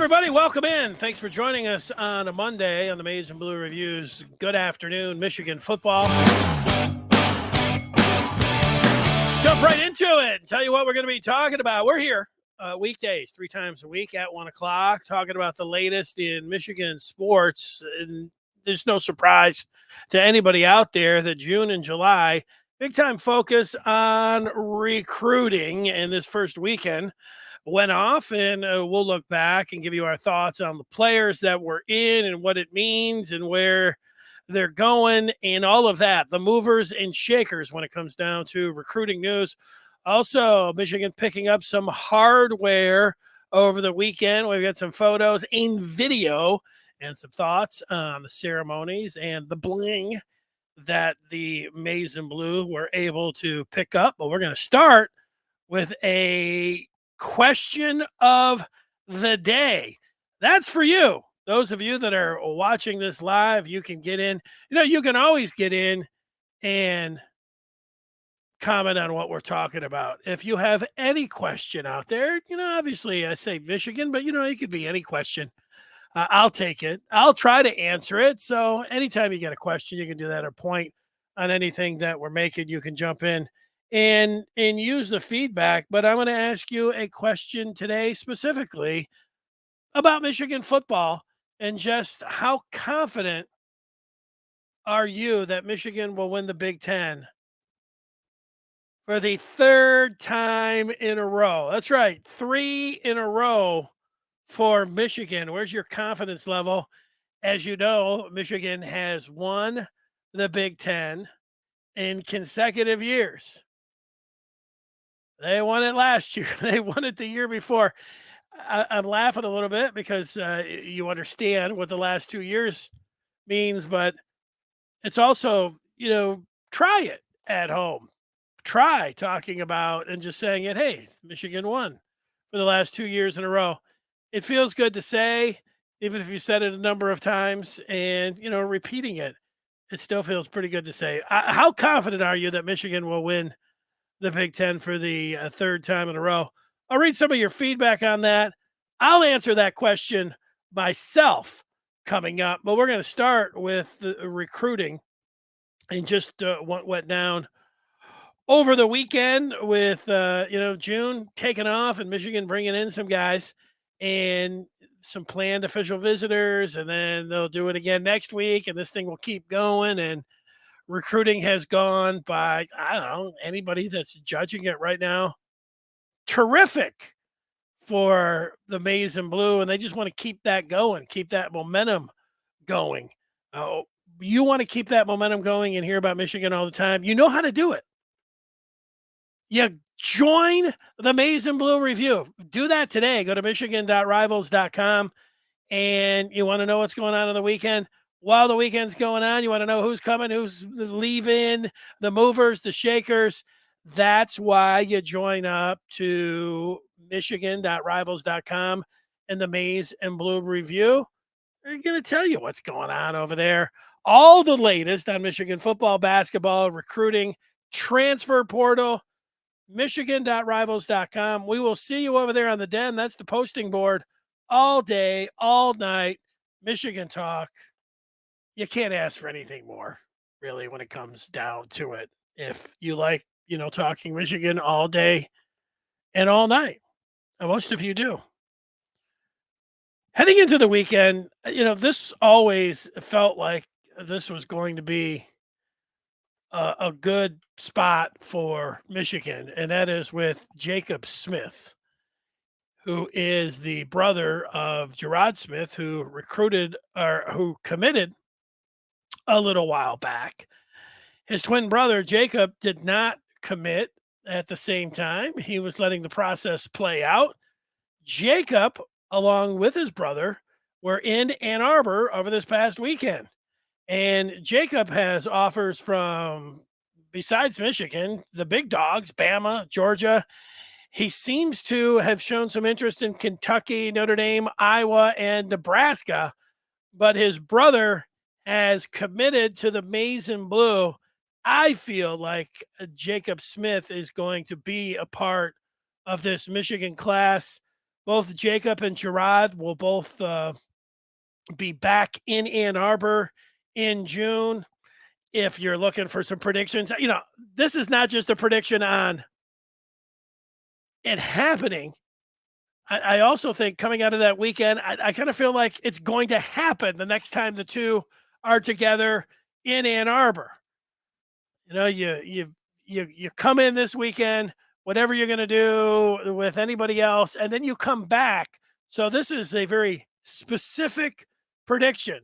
everybody. Welcome in. Thanks for joining us on a Monday on the Maize and Blue Reviews. Good afternoon, Michigan football. Jump right into it and tell you what we're going to be talking about. We're here weekdays, 3 times a week at 1 o'clock, talking about the latest in Michigan sports. And there's no surprise to anybody out there that June and July, big time focus on recruiting. And this first weekend went off, and we'll look back and give you our thoughts on the players that were in and what it means and where they're going and all of that, the movers and shakers when it comes down to recruiting news. Also, Michigan picking up some hardware over the weekend. We've got some photos and video and some thoughts on the ceremonies and the bling that the Maize and Blue were able to pick up. But we're going to start with a question of the day. That's for you. Those of you that are watching this live, you can get in. You can always get in and comment on what we're talking about. If you have any question out there, obviously I say Michigan, but it could be any question. I'll take it. I'll try to answer it. So anytime you get a question, you can do that or point on anything that we're making. You can jump in and use the feedback. But I'm going to ask you a question today specifically about Michigan football and just how confident are you that Michigan will win the Big Ten for the third time in a row? That's right, 3 in a row for Michigan. Where's your confidence level? As you know, Michigan has won the Big Ten in consecutive years. They won it last year. They won it the year before. I'm laughing a little bit because you understand what the last 2 years means, but it's also, try it at home. Try talking about and just saying it, hey, Michigan won for the last 2 years in a row. It feels good to say, even if you said it a number of times and, repeating it, it still feels pretty good to say. How confident are you that Michigan will win the Big Ten for the third time in a row? I'll read some of your feedback on that. I'll answer that question myself coming up, but we're going to start with the recruiting and just what went down over the weekend with, June taking off and Michigan bringing in some guys and some planned official visitors, and then they'll do it again next week, and this thing will keep going. And recruiting has gone by, I don't know, anybody that's judging it right now, terrific for the Maize and Blue, and they just want to keep that going, keep that momentum going. You want to keep that momentum going and hear about Michigan all the time. You know how to do it. You join the Maize and Blue Review. Do that today. Go to michigan.rivals.com, and you want to know what's going on the weekend. While the weekend's going on, you want to know who's coming, who's leaving, the movers, the shakers. That's why you join up to michigan.rivals.com and the Maize and Blue Review. They're going to tell you what's going on over there. All the latest on Michigan football, basketball, recruiting, transfer portal, michigan.rivals.com. We will see you over there on the Den. That's the posting board all day, all night. Michigan talk. You can't ask for anything more, really, when it comes down to it. If you like, talking Michigan all day and all night, and most of you do. Heading into the weekend, this always felt like this was going to be a good spot for Michigan, and that is with Jacob Smith, who is the brother of Gerard Smith, who committed a little while back. His twin brother, Jacob, did not commit at the same time. He was letting the process play out. Jacob, along with his brother, were in Ann Arbor over this past weekend. And Jacob has offers from, besides Michigan, the big dogs, Bama, Georgia. He seems to have shown some interest in Kentucky, Notre Dame, Iowa, and Nebraska. But his brother has committed to the Maize and Blue. I feel like Jacob Smith is going to be a part of this Michigan class. Both Jacob and Gerard will both be back in Ann Arbor in June. If you're looking for some predictions, this is not just a prediction on it happening. I also think coming out of that weekend, I kind of feel like it's going to happen the next time the two are together in Ann Arbor. You come in this weekend, whatever you're going to do with anybody else, and then you come back. So this is a very specific prediction.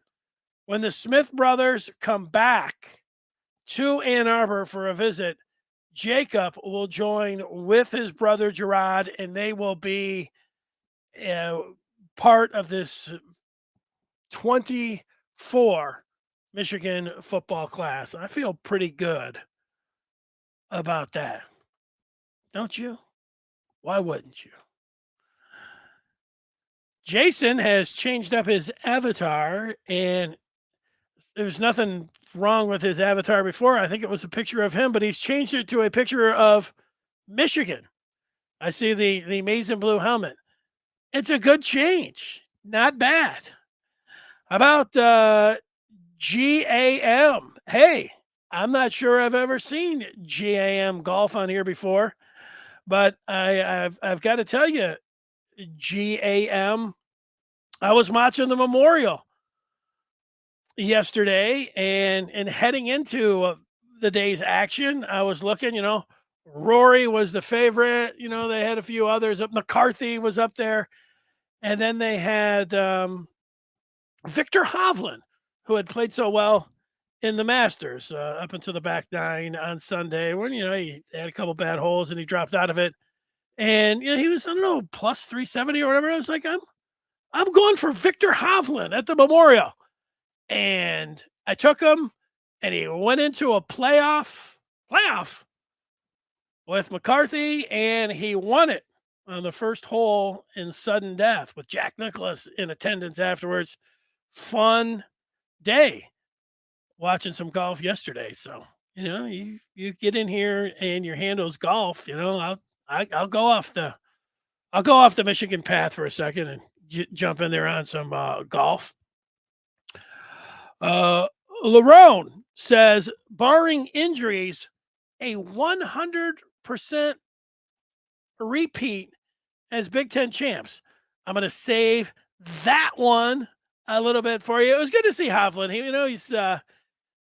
When the Smith brothers come back to Ann Arbor for a visit, Jacob will join with his brother Gerard, and they will be part of this 24 Michigan football class. I feel pretty good about that. Don't you? Why wouldn't you? Jason has changed up his avatar, and there's nothing wrong with his avatar before. I think it was a picture of him, but he's changed it to a picture of Michigan. I see the amazing blue helmet. It's a good change. Not bad. How about GAM? Hey, I'm not sure I've ever seen GAM golf on here before, but I've got to tell you, GAM, I was watching the Memorial yesterday, and heading into the day's action, I was looking, Rory was the favorite. They had a few others. McCarthy was up there. And then they had Victor Hovland, who had played so well in the Masters up into the back nine on Sunday when, he had a couple bad holes and he dropped out of it. And, he was, I don't know, plus 370 or whatever. I was like, I'm going for Victor Hovland at the Memorial. And I took him, and he went into a playoff with McCarthy, and he won it on the first hole in sudden death with Jack Nicklaus in attendance afterwards. Fun day watching some golf yesterday. So, you get in here and your handle's golf, I'll go off the Michigan path for a second and jump in there on some golf. Larone says, barring injuries, a 100% repeat as Big Ten champs. I'm going to save that one a little bit for you. It was good to see Hovland.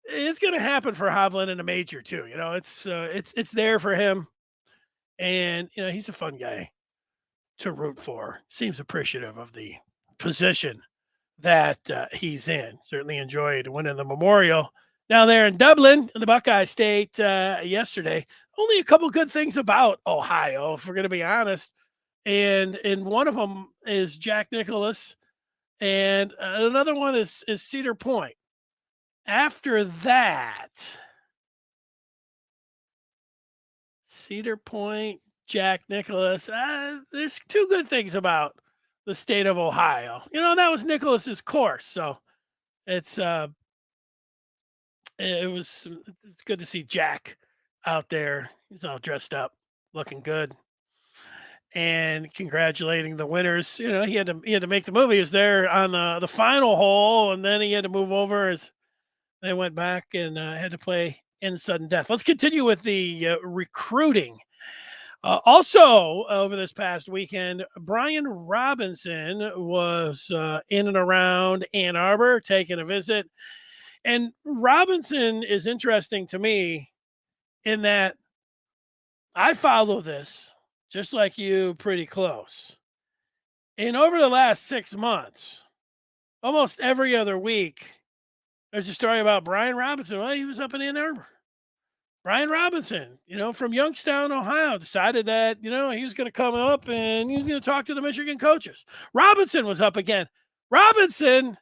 It's going to happen for Hovland in a major too. It's there for him, and he's a fun guy to root for. Seems appreciative of the position that he's in. Certainly enjoyed winning the Memorial down there in Dublin, in the Buckeye State yesterday. Only a couple good things about Ohio, if we're going to be honest. And one of them is Jack Nicklaus, and another one is Cedar Point. After that, Cedar Point, Jack Nicklaus, there's two good things about the state of Ohio. That was Nicklaus's course, so it's good to see Jack out there. He's all dressed up, looking good, and congratulating the winners. He had to make the move. He was there on the final hole, and then he had to move over as they went back and had to play in sudden death. Let's continue with the recruiting. Also, over this past weekend, Brian Robinson was in and around Ann Arbor taking a visit. And Robinson is interesting to me in that I follow this, just like you, pretty close. And over the last 6 months, almost every other week, there's a story about Brian Robinson. Well, he was up in Ann Arbor. Brian Robinson, from Youngstown, Ohio, decided that, he was going to come up and he was going to talk to the Michigan coaches. Robinson was up again. Robinson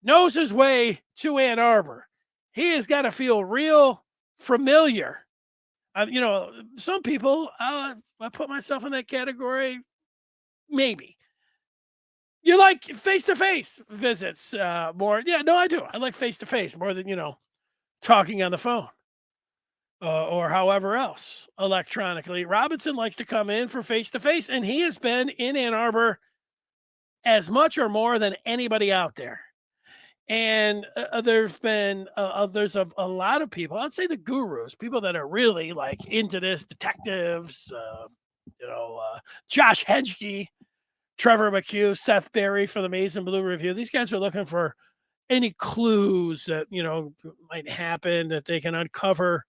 knows his way to Ann Arbor. He has got to feel real familiar. Some people, I put myself in that category, maybe. You like face-to-face visits more. Yeah, no, I do. I like face-to-face more than, talking on the phone. or however else electronically. Robinson likes to come in for face to face, and he has been in Ann Arbor as much or more than anybody out there. And there's a lot of people. I'd say the gurus, people that are really like into this, detectives, Josh Hedge, Trevor McHugh, Seth Berry for the Maize and Blue Review. These guys are looking for any clues that might happen that they can uncover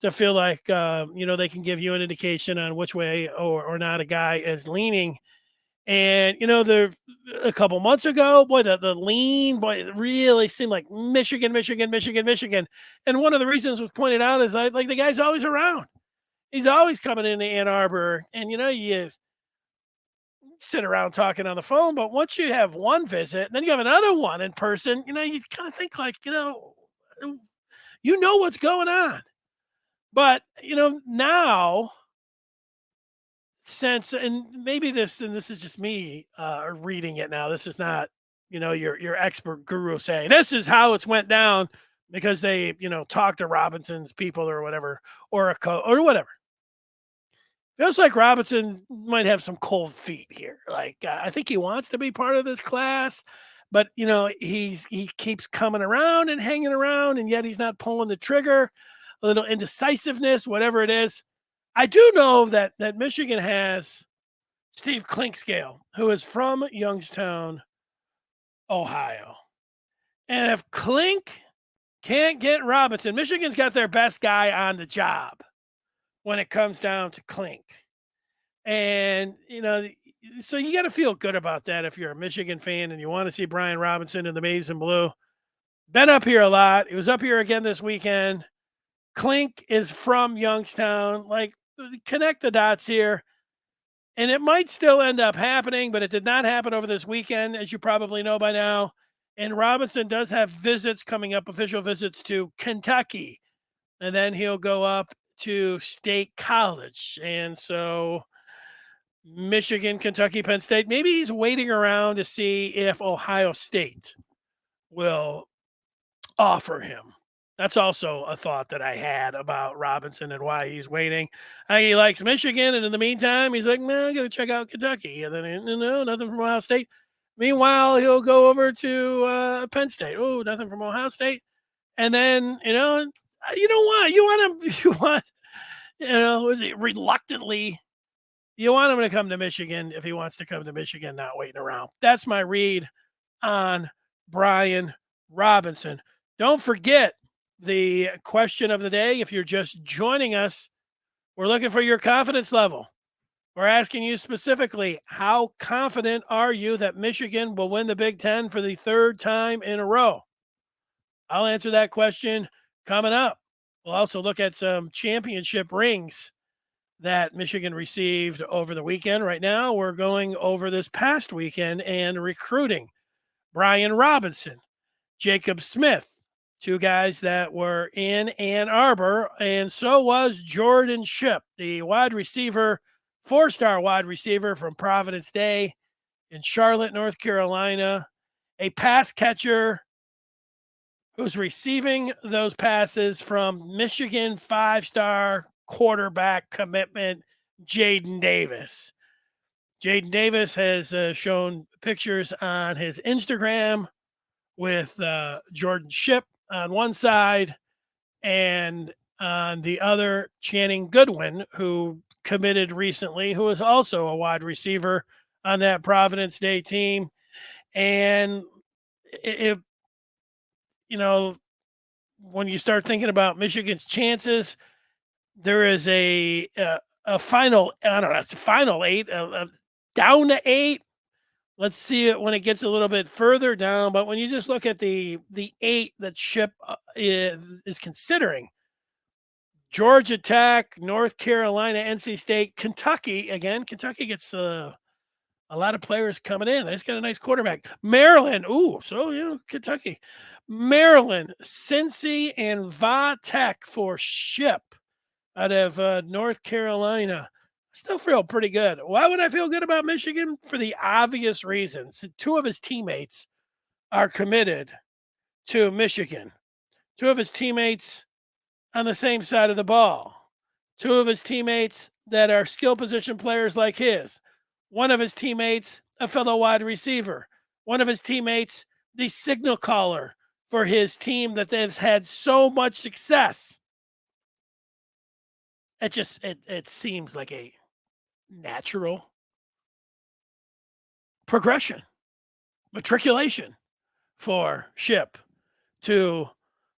to feel like they can give you an indication on which way or not a guy is leaning. And there a couple months ago, boy, the lean, boy, it really seemed like Michigan, Michigan, Michigan, Michigan. And one of the reasons was pointed out is like the guy's always around. He's always coming into Ann Arbor, and you sit around talking on the phone, but once you have one visit, then you have another one in person, you kind of think like, what's going on. But, now since, and maybe this is just me reading it now. This is not, your expert guru saying this is how it's went down because they, talked to Robinson's people or whatever, or or whatever. Feels like Robinson might have some cold feet here. Like I think he wants to be part of this class, but he keeps coming around and hanging around, and yet he's not pulling the trigger. A little indecisiveness, whatever it is. I do know that Michigan has Steve Clinkscale, who is from Youngstown, Ohio, and if Clink can't get Robinson, Michigan's got their best guy on the job when it comes down to Clink. And, so you got to feel good about that if you're a Michigan fan and you want to see Brian Robinson in the Maize and Blue. Been up here a lot. He was up here again this weekend. Clink is from Youngstown. Like, connect the dots here. And it might still end up happening, but it did not happen over this weekend, as you probably know by now. And Robinson does have visits coming up, official visits to Kentucky. And then he'll go up to State College. And so Michigan, Kentucky, Penn State. Maybe he's waiting around to see if Ohio State will offer him. That's also a thought that I had about Robinson and why he's waiting. He likes Michigan, and in the meantime, he's like, "No, I'm going to check out Kentucky." And then, no, nothing from Ohio State. Meanwhile, he'll go over to Penn State. Oh, nothing from Ohio State. And then, you know what? You want him, was it reluctantly? You want him to come to Michigan if he wants to come to Michigan, not waiting around. That's my read on Brian Robinson. Don't forget the question of the day. If you're just joining us, we're looking for your confidence level. We're asking you specifically, how confident are you that Michigan will win the Big Ten for the third time in a row? I'll answer that question coming up. We'll also look at some championship rings that Michigan received over the weekend. Right now, we're going over this past weekend and recruiting. Brian Robinson, Jacob Smith, two guys that were in Ann Arbor, and so was Jordan Shipp, the wide receiver, four-star wide receiver from Providence Day in Charlotte, North Carolina, a pass catcher who's receiving those passes from Michigan five-star quarterback commitment, Jaden Davis. Jaden Davis has shown pictures on his Instagram with Jordan Shipp on one side, and on the other, Channing Goodwin, who committed recently, who is also a wide receiver on that Providence Day team. And when you start thinking about Michigan's chances, there is a final, I don't know, it's a final eight, down to 8. Let's see it when it gets a little bit further down. But when you just look at the 8 that Shipp is considering, Georgia Tech, North Carolina, NC State, Kentucky. Again, Kentucky gets a lot of players coming in. They just got a nice quarterback. Maryland. Ooh, so, Kentucky. Maryland, Cincy, and Va Tech for Shipp out of North Carolina. Still feel pretty good. Why would I feel good about Michigan? For the obvious reasons. 2 of his teammates are committed to Michigan. 2 of his teammates on the same side of the ball. Two of his teammates that are skill position players like his. One of his teammates, a fellow wide receiver. One of his teammates, the signal caller for his team that they've had so much success. It seems like a natural progression, matriculation for Ship to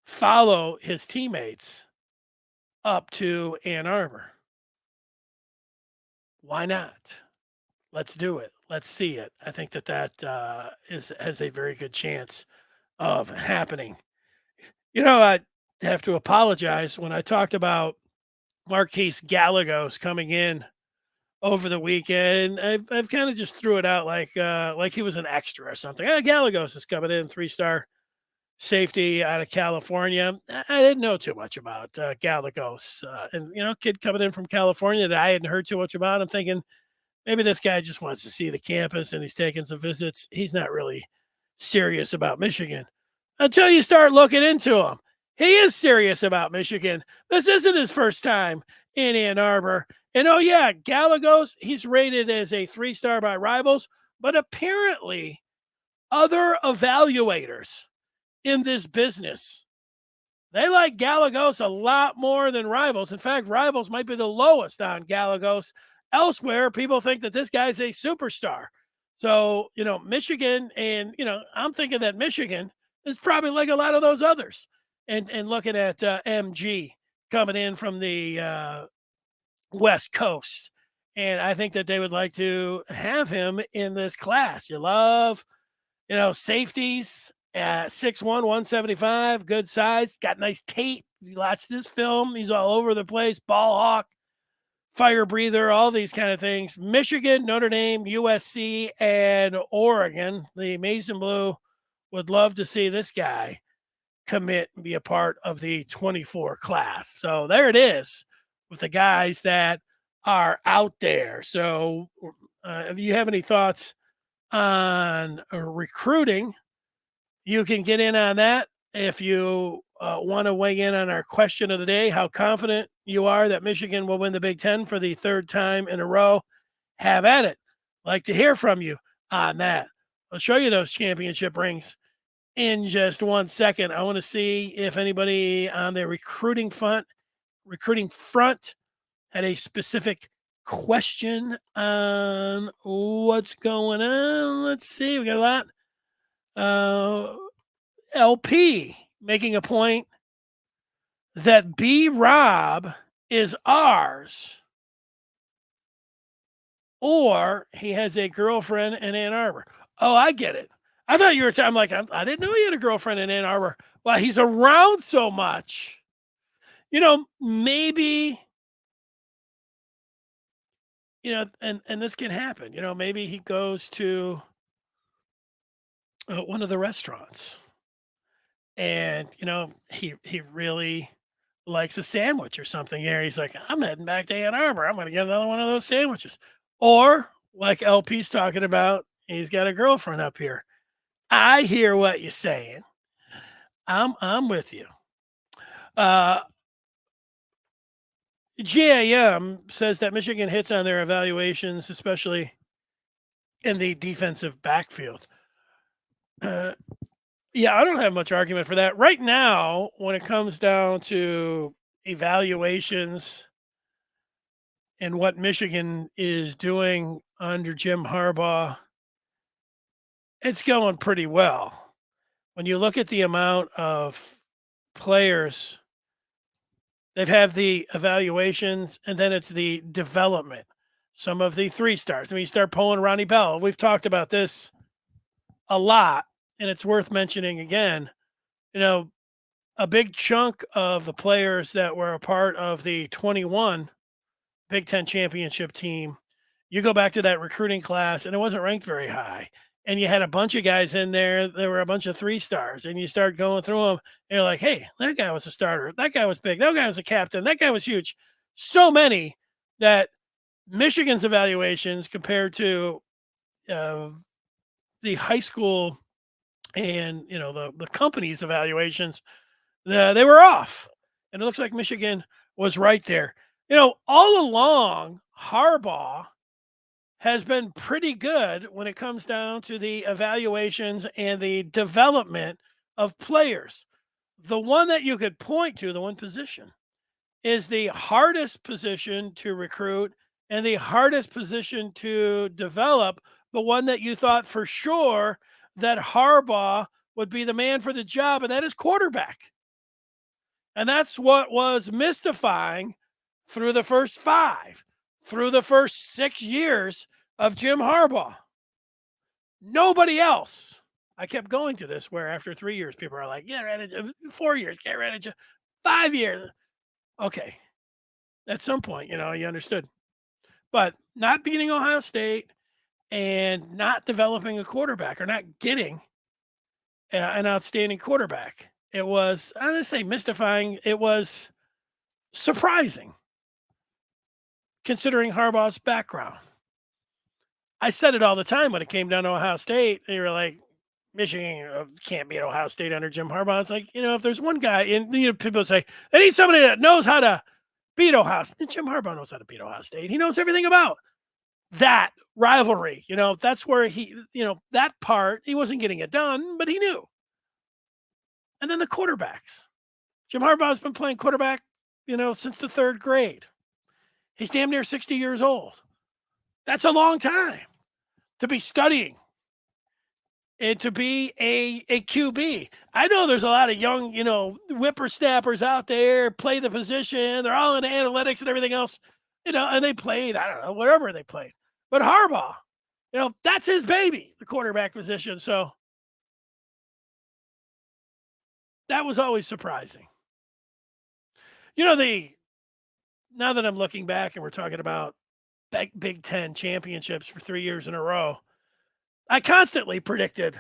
follow his teammates up to Ann Arbor. Why not? Let's do it. Let's see it. I think that has a very good chance of happening. I have to apologize when I talked about Marquise Gallegos coming in over the weekend. I've kind of just threw it out like he was an extra or something. Gallegos is coming in, 3-star safety out of California. I didn't know too much about Gallegos, and kid coming in from California that I hadn't heard too much about. I'm thinking maybe this guy just wants to see the campus and he's taking some visits. He's not really serious about Michigan until you start looking into him. He is serious about Michigan. This isn't his first time in Ann Arbor. And oh yeah, Gallegos, he's rated as a 3-star by Rivals, but apparently other evaluators in this business, they like Gallegos a lot more than Rivals. In fact, Rivals might be the lowest on Gallegos. Elsewhere, people think that this guy's a superstar. So, Michigan, and, I'm thinking that Michigan is probably like a lot of those others. And looking at MG coming in from the West Coast. And I think that they would like to have him in this class. You love, safeties at 6'1", 175, good size, got nice tape. You watch this film, he's all over the place, ball hawk, fire breather, all these kind of things. Michigan, Notre Dame, USC, and Oregon. The Maize and Blue would love to see this guy commit and be a part of the 24 class. So there it is with the guys that are out there. So if you have any thoughts on recruiting, you can get in on that. If you want to weigh in on our question of the day, how confident you are that Michigan will win the Big Ten for the third time in a row, have at it. Like to hear from you on that. I'll show you those championship rings in just 1 second. I want to see if anybody on the recruiting front had a specific question on what's going on. Let's see. We got a lot. LP making a point that B Rob is ours, or he has a girlfriend in Ann Arbor. Oh, I get it. I thought you were I'm like, I didn't know he had a girlfriend in Ann Arbor. Well, he's around so much. Maybe, and this can happen. Maybe he goes to one of the restaurants and, he really likes a sandwich or something here. He's like, I'm heading back to Ann Arbor. I'm going to get another one of those sandwiches. Or like LP's talking about, he's got a girlfriend up here. I hear what you're saying. I'm with you. GAM says that Michigan hits on their evaluations, especially in the defensive backfield. Yeah, I don't have much argument for that. Right now, when it comes down to evaluations and what Michigan is doing under Jim Harbaugh, it's going pretty well. When you look at the amount of players, they've had the evaluations, and then it's the development. Some of the 3-stars. I mean, you start pulling Ronnie Bell. We've talked about this a lot, and it's worth mentioning again. A big chunk of the players that were a part of the 21 Big Ten championship team, you go back to that recruiting class, and it wasn't ranked very high. And you had a bunch of guys in there. There were a bunch of 3-stars, and you start going through them, and you're like, hey, that guy was a starter. That guy was big. That guy was a captain. That guy was huge. So many that Michigan's evaluations compared to the high school and, the company's evaluations, they were off. And it looks like Michigan was right there. All along, Harbaugh has been pretty good when it comes down to the evaluations and the development of players. The one that you could point to, the one position, is the hardest position to recruit and the hardest position to develop, but one that you thought for sure that Harbaugh would be the man for the job, and that is quarterback. And that's what was mystifying through the first five, through the first 6 years of Jim Harbaugh. Nobody else. I kept going to this where after 3 years, people are like, get rid of 4 years, get rid of 5 years. Okay. At some point, you understood. But not beating Ohio State and not developing a quarterback or not getting an outstanding quarterback. It was, I'm going to say mystifying. It was surprising considering Harbaugh's background. I said it all the time when it came down to Ohio State. They were like, Michigan can't beat Ohio State under Jim Harbaugh. It's like, if there's one guy, and people say, they need somebody that knows how to beat Ohio State. Jim Harbaugh knows how to beat Ohio State. He knows everything about that rivalry. That's where he, that part, he wasn't getting it done, but he knew. And then the quarterbacks. Jim Harbaugh's been playing quarterback, since the third grade. He's damn near 60 years old. That's a long time to be studying and to be a QB. I know there's a lot of young, whippersnappers out there, play the position. They're all into analytics and everything else, and they played, I don't know, wherever they played. But Harbaugh, that's his baby, the quarterback position. So that was always surprising. Now that I'm looking back and we're talking about Big Ten championships for 3 years in a row, I constantly predicted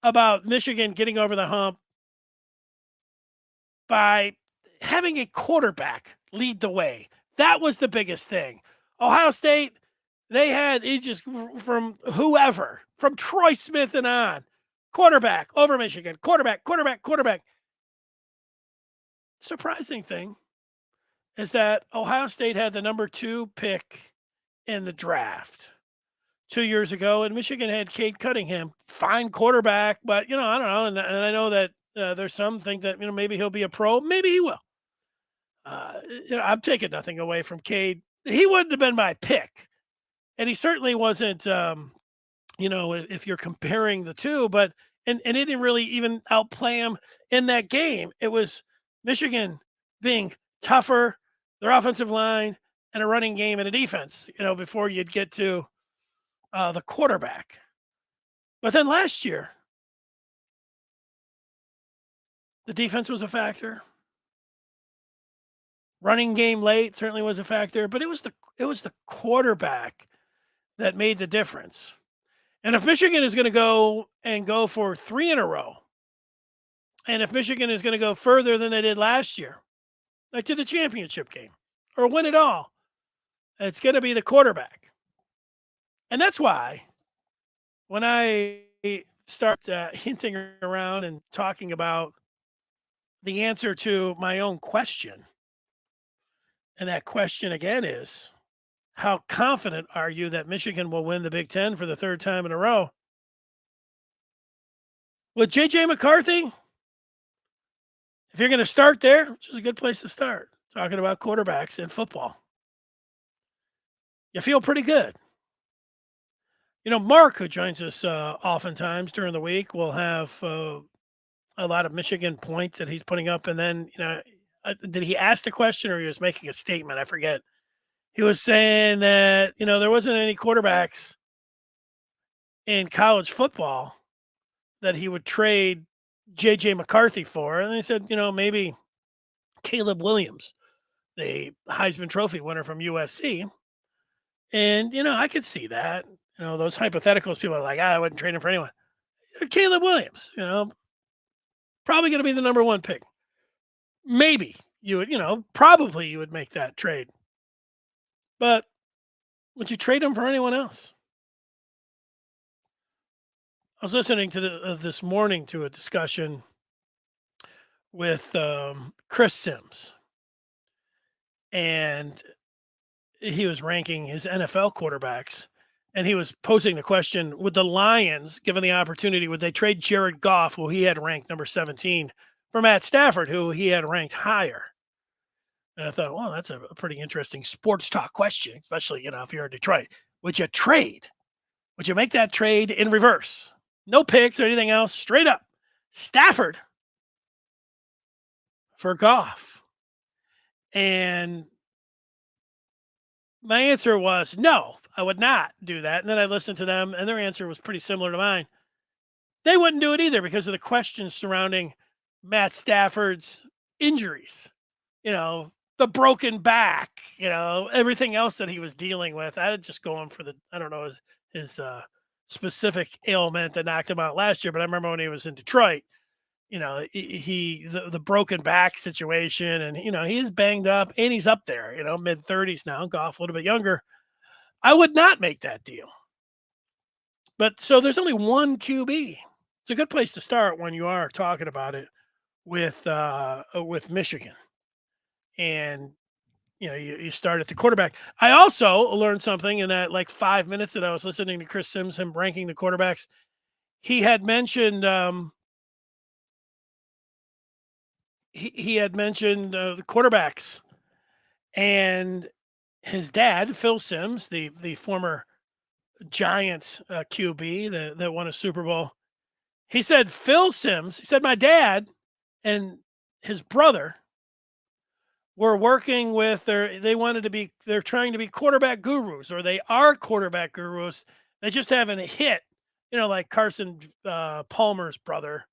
about Michigan getting over the hump by having a quarterback lead the way. That was the biggest thing. Ohio State, they had it just from whoever, from Troy Smith and on, quarterback over Michigan, quarterback. Surprising thing is that Ohio State had the number 2 pick in the draft 2 years ago, and Michigan had Cade Cunningham, fine quarterback, but I don't know, and I know that there's some think that maybe he'll be a pro, maybe he will. I'm taking nothing away from Cade. He wouldn't have been my pick, and he certainly wasn't. If you're comparing the two, but and it didn't really even outplay him in that game. It was Michigan being tougher, their offensive line, and a running game and a defense. Before you'd get to the quarterback. But then last year, the defense was a factor. Running game late certainly was a factor, but it was the quarterback that made the difference. And if Michigan is going to go for 3 in a row, and if Michigan is going to go further than they did last year, like to the championship game or win it all, it's going to be the quarterback. And that's why when I start hinting around and talking about the answer to my own question, and that question again is, how confident are you that Michigan will win the Big Ten for the 3rd time in a row? With J.J. McCarthy, if you're going to start there, which is a good place to start, talking about quarterbacks in football, you feel pretty good. Mark, who joins us oftentimes during the week, will have a lot of Michigan points that he's putting up. And then, did he ask the question or he was making a statement? I forget. He was saying that, there wasn't any quarterbacks in college football that he would trade J.J. McCarthy for. And he said, maybe Caleb Williams, the Heisman Trophy winner from USC. And, I could see that. Those hypotheticals, people are like, I wouldn't trade him for anyone. Caleb Williams, probably going to be the number 1 pick. Maybe you would, probably you would make that trade. But would you trade him for anyone else? I was listening to this morning to a discussion with Chris Sims, and he was ranking his NFL quarterbacks, and he was posing the question: would the Lions, given the opportunity, would they trade Jared Goff, who he had ranked number 17, for Matt Stafford, who he had ranked higher? And I thought, well, that's a pretty interesting sports talk question, especially if you're in Detroit. Would you trade? Would you make that trade in reverse? No picks or anything else, straight up Stafford for Goff. And my answer was no, I would not do that. And then I listened to them, and their answer was pretty similar to mine. They wouldn't do it either because of the questions surrounding Matt Stafford's injuries. The broken back, everything else that he was dealing with. I'd just go in for I don't know, his specific ailment that knocked him out last year. But I remember when he was in Detroit, the broken back situation, and he's banged up and he's up there, mid-30s now. Goff a little bit younger. I would not make that deal. But so there's only one QB. It's a good place to start when you are talking about it with Michigan, and you start at the quarterback. I also learned something in that 5 minutes that I was listening to Chris Sims, him ranking the quarterbacks. He had mentioned. He had mentioned the quarterbacks, and his dad, Phil Sims, the former Giants QB that won a Super Bowl. He said Phil Sims. He said my dad and his brother were working with they're trying to be quarterback gurus, or they are quarterback gurus. They just haven't hit, like Carson Palmer's brother.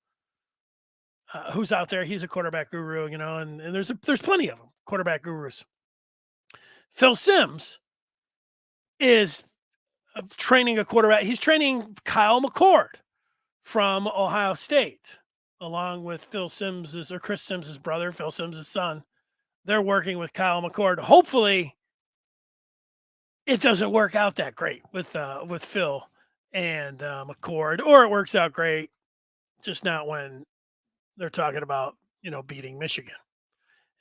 Who's out there? He's a quarterback guru, and there's plenty of them, quarterback gurus. Phil Sims is training a quarterback. He's training Kyle McCord from Ohio State, along with Chris Sims' brother, Phil Sims' son. They're working with Kyle McCord. Hopefully, it doesn't work out that great with Phil and McCord, or it works out great, just not when they're talking about, beating Michigan.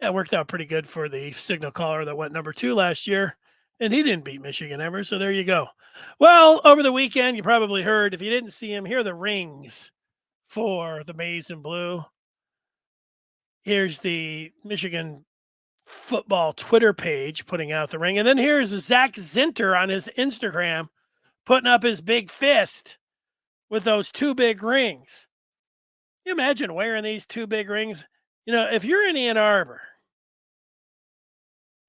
It worked out pretty good for the signal caller that went number 2 last year, and he didn't beat Michigan ever. So there you go. Well, over the weekend, you probably heard, if you didn't see him, here are the rings for the maize and blue. Here's the Michigan football Twitter page putting out the ring. And then here's Zach Zinter on his Instagram putting up his big fist with those 2 big rings. Can you imagine wearing these 2 big rings? If you're in Ann Arbor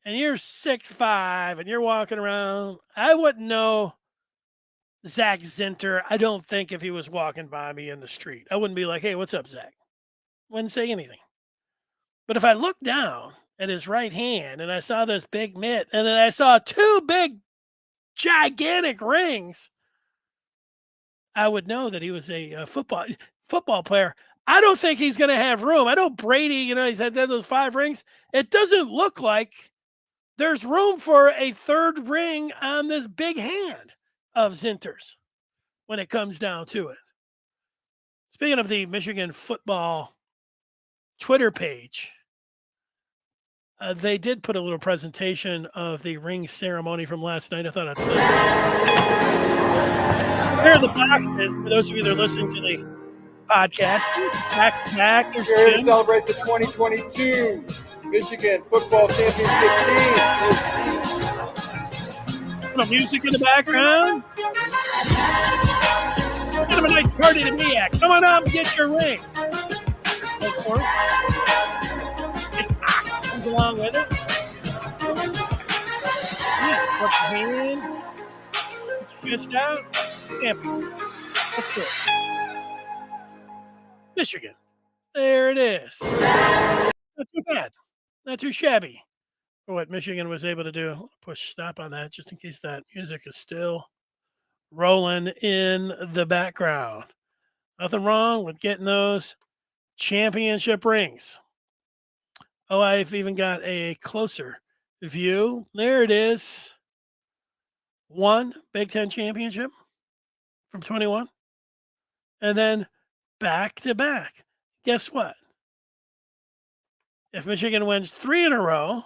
and you're 6'5" and you're walking around, I wouldn't know Zach Zinter. I don't think if he was walking by me in the street, I wouldn't be like, hey, what's up, Zach? Wouldn't say anything. But if I looked down at his right hand and I saw this big mitt, and then I saw 2 big, gigantic rings, I would know that he was a football player. I don't think he's going to have room. I know Brady, he's had those 5 rings. It doesn't look like there's room for a 3rd ring on this big hand of Zinter's when it comes down to it. Speaking of the Michigan football Twitter page, they did put a little presentation of the ring ceremony from last night. I thought I'd play it. Here are the boxes for those of you that are listening to the podcast. Back to back. We're here to celebrate the 2022 Michigan football championship team. Little music in the background. Kind of a nice party to be at. Come on up and get your ring. That's for it. Comes along with it. Yeah, put your hand. Put your fist out. Champions. Let's do it. Michigan. There it is. Not too bad. Not too shabby for what Michigan was able to do. Push stop on that just in case that music is still rolling in the background. Nothing wrong with getting those championship rings. Oh, I've even got a closer view. There it is. 1 Big Ten championship from 21. And then back to back. Guess what? If Michigan wins 3 in a row,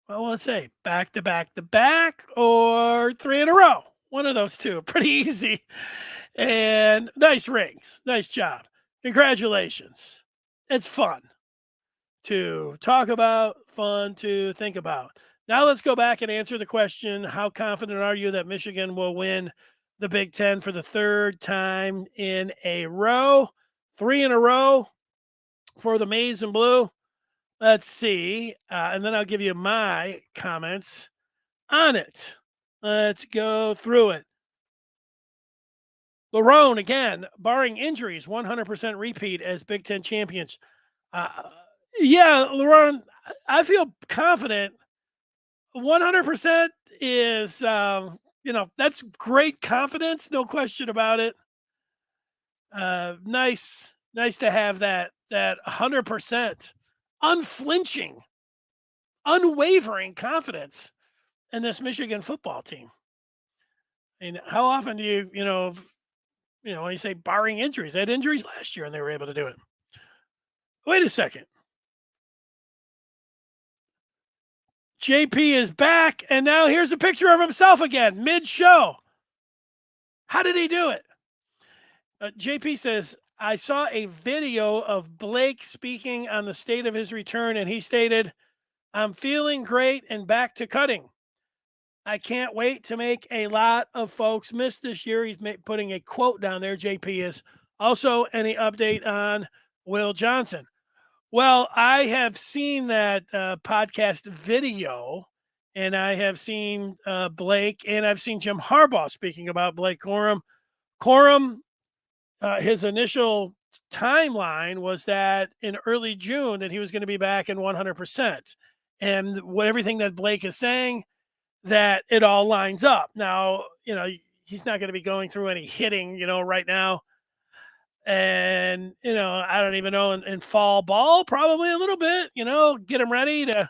well, let's say back to back to back or 3 in a row. One of those two. Pretty easy. And nice rings. Nice job. Congratulations. It's fun to talk about, fun to think about. Now let's go back and answer the question, how confident are you that Michigan will win the Big Ten for the third time in a row? 3 in a row for the Maize and Blue. Let's see. And then I'll give you my comments on it. Let's go through it. Larone, again, barring injuries, 100% repeat as Big Ten champions. Yeah, Larone, I feel confident. 100% is, that's great confidence. No question about it. Nice to have that 100% unflinching, unwavering confidence in this Michigan football team. I mean, how often do when you say barring injuries, they had injuries last year and they were able to do it. Wait a second. JP is back, and now here's a picture of himself again, mid-show. How did he do it? JP says, I saw a video of Blake speaking on the state of his return, and he stated, I'm feeling great and back to cutting. I can't wait to make a lot of folks miss this year. He's putting a quote down there. JP is. Also, any update on Will Johnson? Well, I have seen that podcast video, and I have seen Blake, and I've seen Jim Harbaugh speaking about Blake Corum. Corum, his initial timeline was that in early June that he was going to be back in 100%. And everything that Blake is saying, that it all lines up. Now, he's not going to be going through any hitting, right now. And, I don't even know, in fall ball, probably a little bit, get him ready to,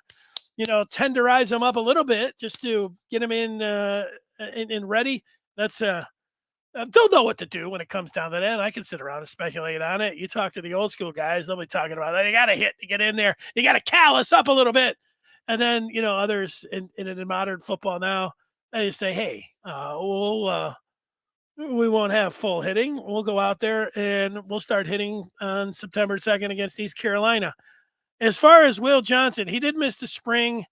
tenderize him up a little bit just to get him in ready. That's they'll know what to do when it comes down to that. I can sit around and speculate on it. You talk to the old school guys, they'll be talking about that. You got to hit to get in there. You got to callus up a little bit. And then, others in modern football now, they say, hey, we won't have full hitting. We'll go out there and we'll start hitting on September 2nd against East Carolina. As far as Will Johnson, he did miss the spring.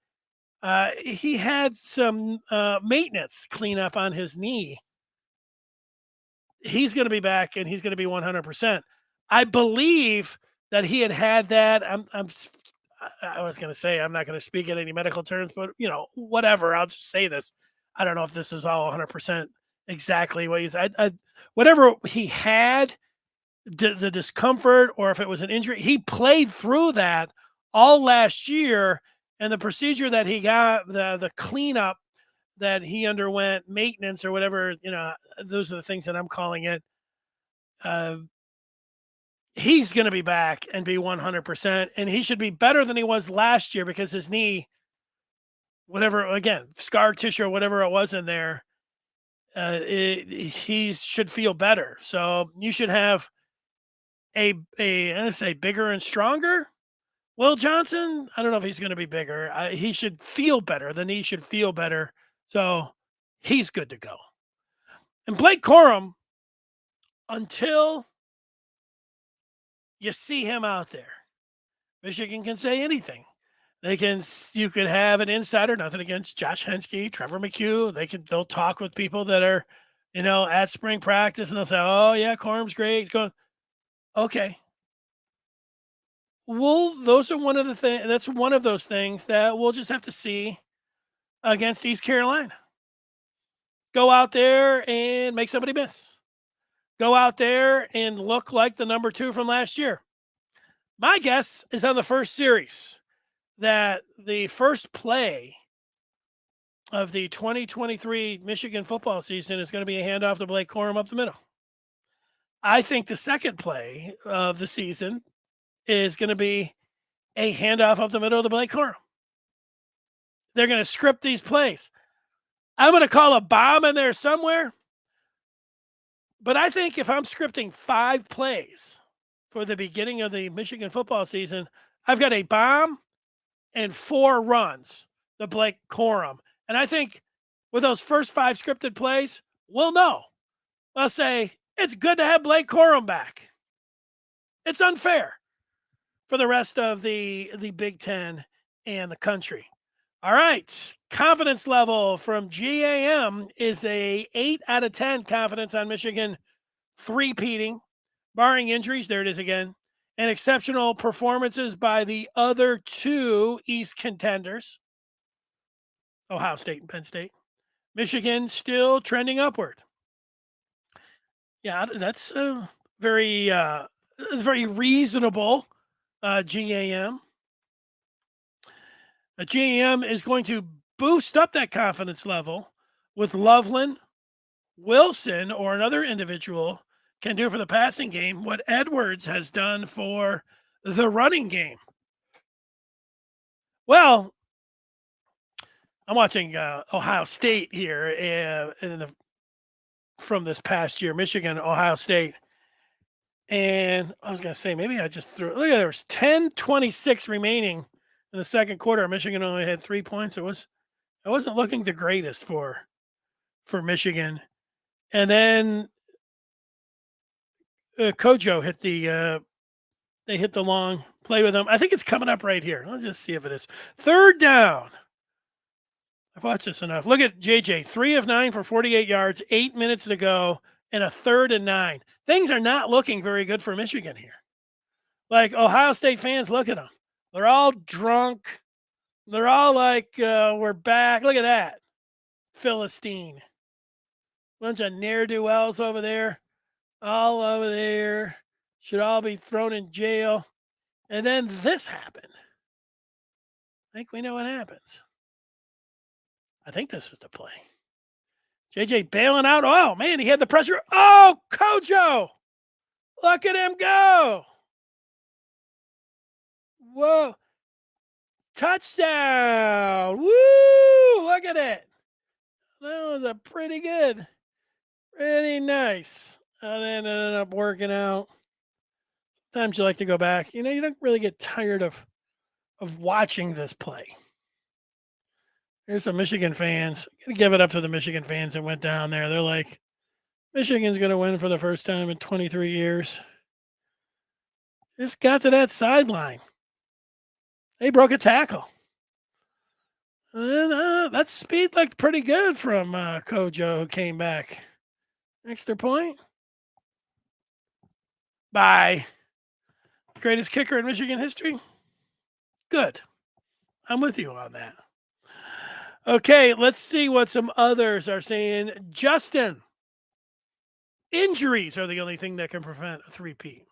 He had some maintenance cleanup on his knee. He's going to be back and he's going to be 100%. I believe that he had that. I was going to say, I'm not going to speak in any medical terms, but whatever. I'll just say this. I don't know if this is all 100% exactly what he's, whatever he had, the discomfort, or if it was an injury, he played through that all last year. And the procedure that he got, the cleanup that he underwent, maintenance or whatever, those are the things that I'm calling it. He's going to be back and be 100%, and he should be better than he was last year because his knee, whatever, again, scar tissue or whatever it was in there, he should feel better. So you should have I'm going to say bigger and stronger. Will Johnson, I don't know if he's going to be bigger. He should feel better. The knee should feel better. So he's good to go. And Blake Corum, until you see him out there, Michigan can say anything. You could have an insider, nothing against Josh Henske, Trevor McHugh. They'll talk with people that are, at spring practice, and they'll say, oh yeah, Corum's great. He's going, okay. Those are one of the things. That's one of those things that we'll just have to see against East Carolina. Go out there and make somebody miss. Go out there and look like the number 2 from last year. My guess is on the first series that the first play of the 2023 Michigan football season is going to be a handoff to Blake Corum up the middle. I think the second play of the season is going to be a handoff up the middle to Blake Corum. They're going to script these plays. I'm going to call a bomb in there somewhere. But I think if I'm scripting 5 plays for the beginning of the Michigan football season, I've got a bomb and 4 runs to Blake Corum. And I think with those first 5 scripted plays, we'll know. I'll say it's good to have Blake Corum back. It's unfair for the rest of the Big Ten and the country. All right. Confidence level from GAM is a 8 out of 10 confidence on Michigan three-peating, barring injuries. There it is again. And exceptional performances by the other 2 East contenders, Ohio State and Penn State. Michigan still trending upward. Yeah, that's very reasonable GAM. GAM is going to boost up that confidence level with Loveland, Wilson, or another individual can do for the passing game what Edwards has done for the running game. Well, I'm watching Ohio State here from this past year, Michigan, Ohio State. And I was going to say, maybe I just threw it. Look, there was 10:26 remaining in the second quarter. Michigan only had 3 points. It wasn't looking the greatest for Michigan. And then Kojo hit they hit the long play with him. I think it's coming up right here. Let's just see if it is. Third down. I've watched this enough. Look at JJ, 3 of 9 for 48 yards, 8 minutes to go, and a 3rd and 9. Things are not looking very good for Michigan here. Like Ohio State fans, look at them. They're all drunk. They're all like, we're back. Look at that. Philistine. Bunch of ne'er-do-wells over there. All over there. Should all be thrown in jail. And then this happened. I think we know what happens. I think this is the play. JJ bailing out. Oh, man, he had the pressure. Oh, Kojo. Look at him go. Whoa. Touchdown. Woo. Look at it. That was a pretty nice. And then ended up working out. Sometimes you like to go back. You don't really get tired of watching this play. Here's some Michigan fans. I'm going to give it up to the Michigan fans that went down there. They're like, Michigan's going to win for the first time in 23 years. Just got to that sideline. They broke a tackle. And that speed looked pretty good from Kojo, who came back. Extra point by greatest kicker in Michigan history. Good. I'm with you on that. Okay, let's see what some others are saying. Justin, injuries are the only thing that can prevent a three-peat.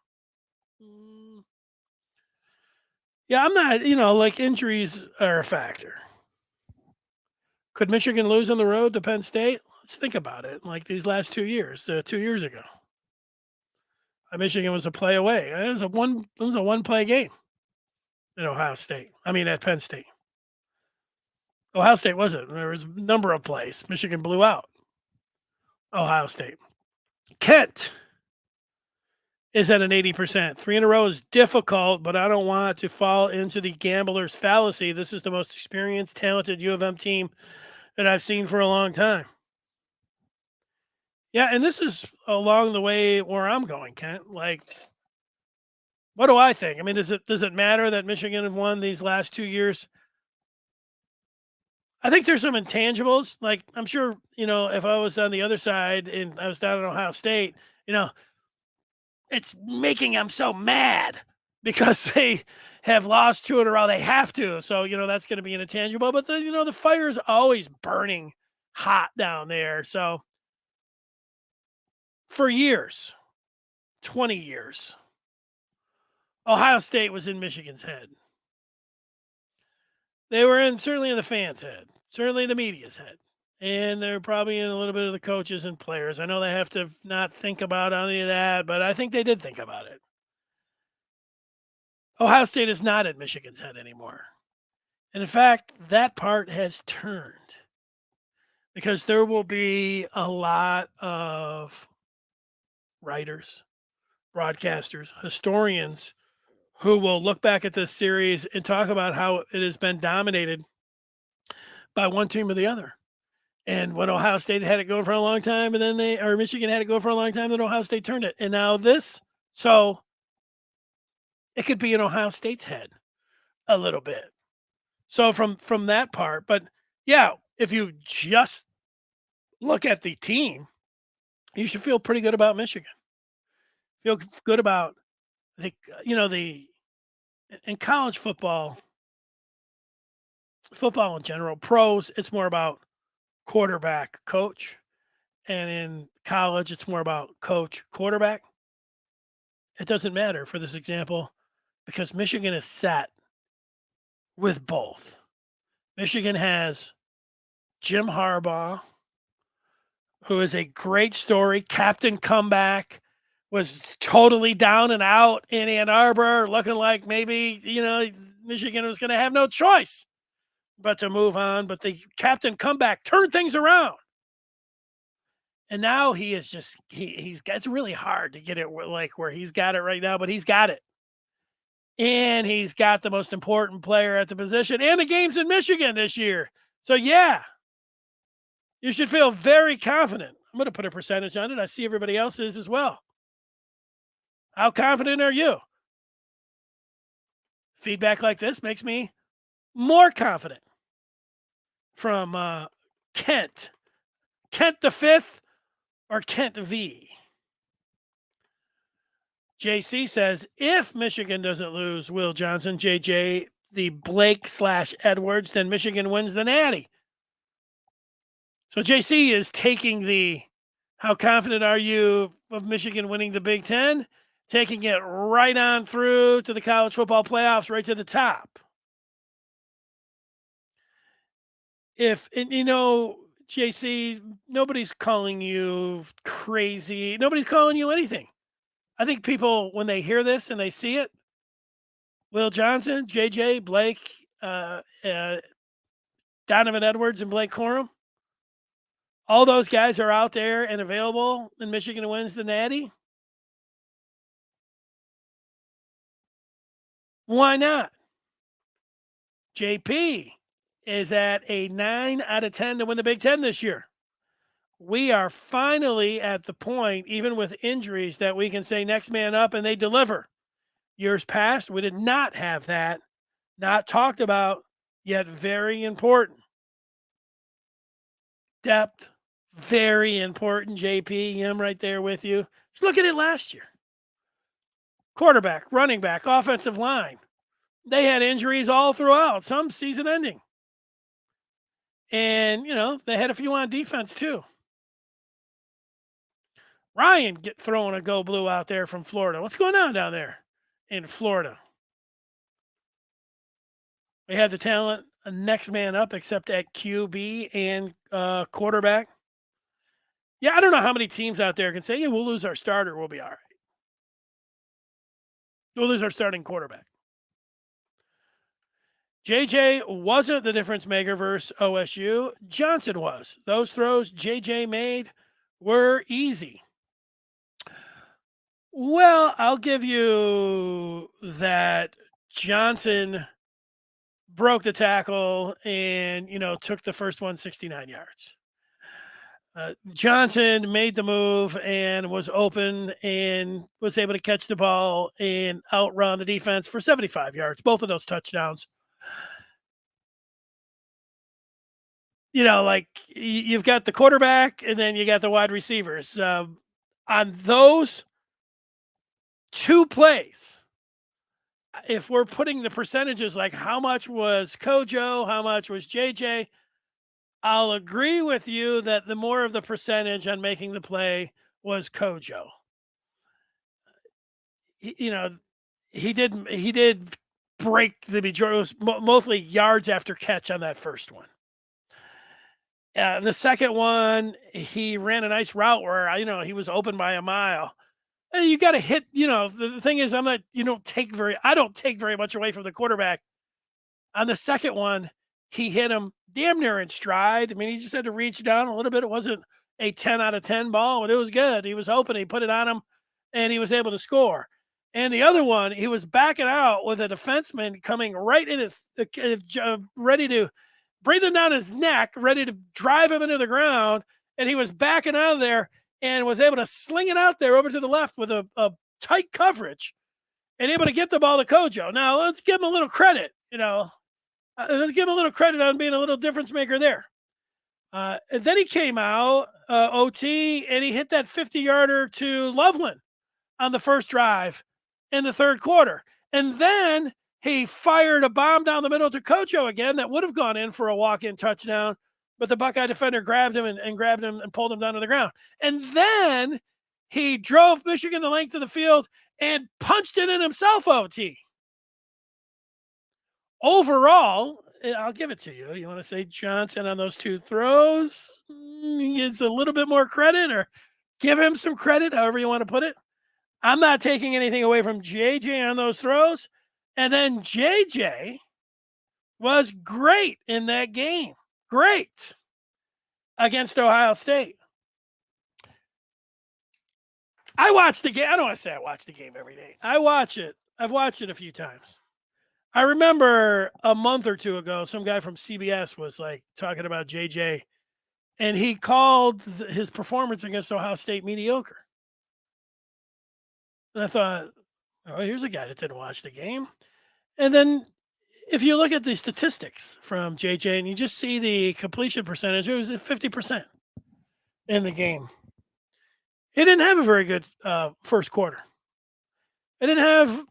Yeah, I'm not, like injuries are a factor. Could Michigan lose on the road to Penn State? Let's think about it. Like these last 2 years, 2 years ago. Michigan was a play away. It was a one-play game at Ohio State. At Penn State. Ohio State wasn't. There was a number of plays. Michigan blew out Ohio State. Kent is at an 80%. 3 in a row is difficult, but I don't want to fall into the gambler's fallacy. This is the most experienced, talented U of M team that I've seen for a long time. Yeah, and this is along the way where I'm going, Kent. Like, what do I think? Does it matter that Michigan have won these last 2 years? I think there's some intangibles. Like, I'm sure, if I was on the other side and I was down in Ohio State, it's making them so mad because they have lost 2 in a row. They have to. So, that's going to be an intangible. But, the fire is always burning hot down there. So, for years, 20 years, Ohio State was in Michigan's head. They were certainly in the fans' head, certainly the media's head. And they're probably in a little bit of the coaches and players. I know they have to not think about any of that, but I think they did think about it. Ohio State is not in Michigan's head anymore. And in fact, that part has turned because there will be a lot of writers, broadcasters, historians who will look back at this series and talk about how it has been dominated by one team or the other. And when Ohio State had it going for a long time, and then Michigan had it go for a long time, then Ohio State turned it. And now this, so it could be in Ohio State's head a little bit. So from that part, but yeah, if you just look at the team, you should feel pretty good about Michigan. Feel good about the in college football in general, pros, it's more about quarterback, coach, and in college, it's more about coach, quarterback. It doesn't matter for this example because Michigan is set with both. Michigan has Jim Harbaugh, who is a great story, captain comeback, was totally down and out in Ann Arbor, looking like maybe, Michigan was going to have no choice but to move on. But the captain comeback turned things around. And now he is just, it's really hard to get it like where he's got it right now, but he's got it. And he's got the most important player at the position and the game's in Michigan this year. So yeah, you should feel very confident. I'm going to put a percentage on it. I see everybody else is as well. How confident are you? Feedback like this makes me more confident. From Kent the Fifth or Kent V. JC says, if Michigan doesn't lose Will Johnson, JJ, the Blake/Edwards, then Michigan wins the Natty. So JC is taking the how confident are you of Michigan winning the Big Ten, taking it right on through to the college football playoffs, right to the top. JC, nobody's calling you crazy. Nobody's calling you anything. I think people, when they hear this and they see it, Will Johnson, JJ, Blake, Donovan Edwards, and Blake Corum, all those guys are out there and available, and Michigan wins the Natty. Why not? JP is at a 9 out of 10 to win the Big Ten this year. We are finally at the point, even with injuries, that we can say next man up and they deliver. Years past, we did not have that. Not talked about, yet very important. Depth, very important, JP. I'm right there with you. Just look at it last year. Quarterback, running back, offensive line. They had injuries all throughout, some season ending. And, they had a few on defense too. Ryan throwing a go blue out there from Florida. What's going on down there in Florida? We had the talent, next man up, except at QB and quarterback. Yeah, I don't know how many teams out there can say, yeah, we'll lose our starter. We'll be all right. We'll lose our starting quarterback. JJ wasn't the difference maker versus OSU. Johnson was. Those throws JJ made were easy. Well, I'll give you that Johnson broke the tackle and, took the first one 69 yards. Johnson made the move and was open and was able to catch the ball and outrun the defense for 75 yards. Both of those touchdowns. You've got the quarterback and then you got the wide receivers. On those two plays, if we're putting the percentages, like how much was Kojo, how much was JJ, I'll agree with you that the more of the percentage on making the play was Kojo. He did break the majority. It was mostly yards after catch on that first one. The second one, he ran a nice route where, he was open by a mile. And you got to hit, the thing is, I don't take very much away from the quarterback. On the second one, he hit him damn near in stride. I mean, he just had to reach down a little bit. It wasn't a 10 out of 10 ball, but it was good. He was open. He put it on him and he was able to score. And the other one, he was backing out with a defenseman coming right in ready to breathe him down his neck, ready to drive him into the ground. And he was backing out of there and was able to sling it out there over to the left with a tight coverage and able to get the ball to Kojo. Now, let's give him a little credit, let's give him a little credit on being a little difference maker there. And then he came out, OT, and he hit that 50-yarder to Loveland on the first drive in the third quarter. And then he fired a bomb down the middle to Kojo again that would have gone in for a walk-in touchdown, but the Buckeye defender grabbed him and grabbed him and pulled him down to the ground. And then he drove Michigan the length of the field and punched it in himself, OT. Overall, I'll give it to you. You want to say Johnson on those two throws? He gets a little bit more credit, or give him some credit, however you want to put it. I'm not taking anything away from JJ on those throws. And then JJ was great in that game. Great against Ohio State. I watched the game. I don't want to say I watch the game every day. I watch it. I've watched it a few times. I remember a month or two ago, some guy from CBS was like talking about JJ, and he called his performance against Ohio State mediocre. And I thought, oh, here's a guy that didn't watch the game. And then if you look at the statistics from JJ and you just see the completion percentage, it was at 50% in the game. He didn't have a very good first quarter. It didn't have,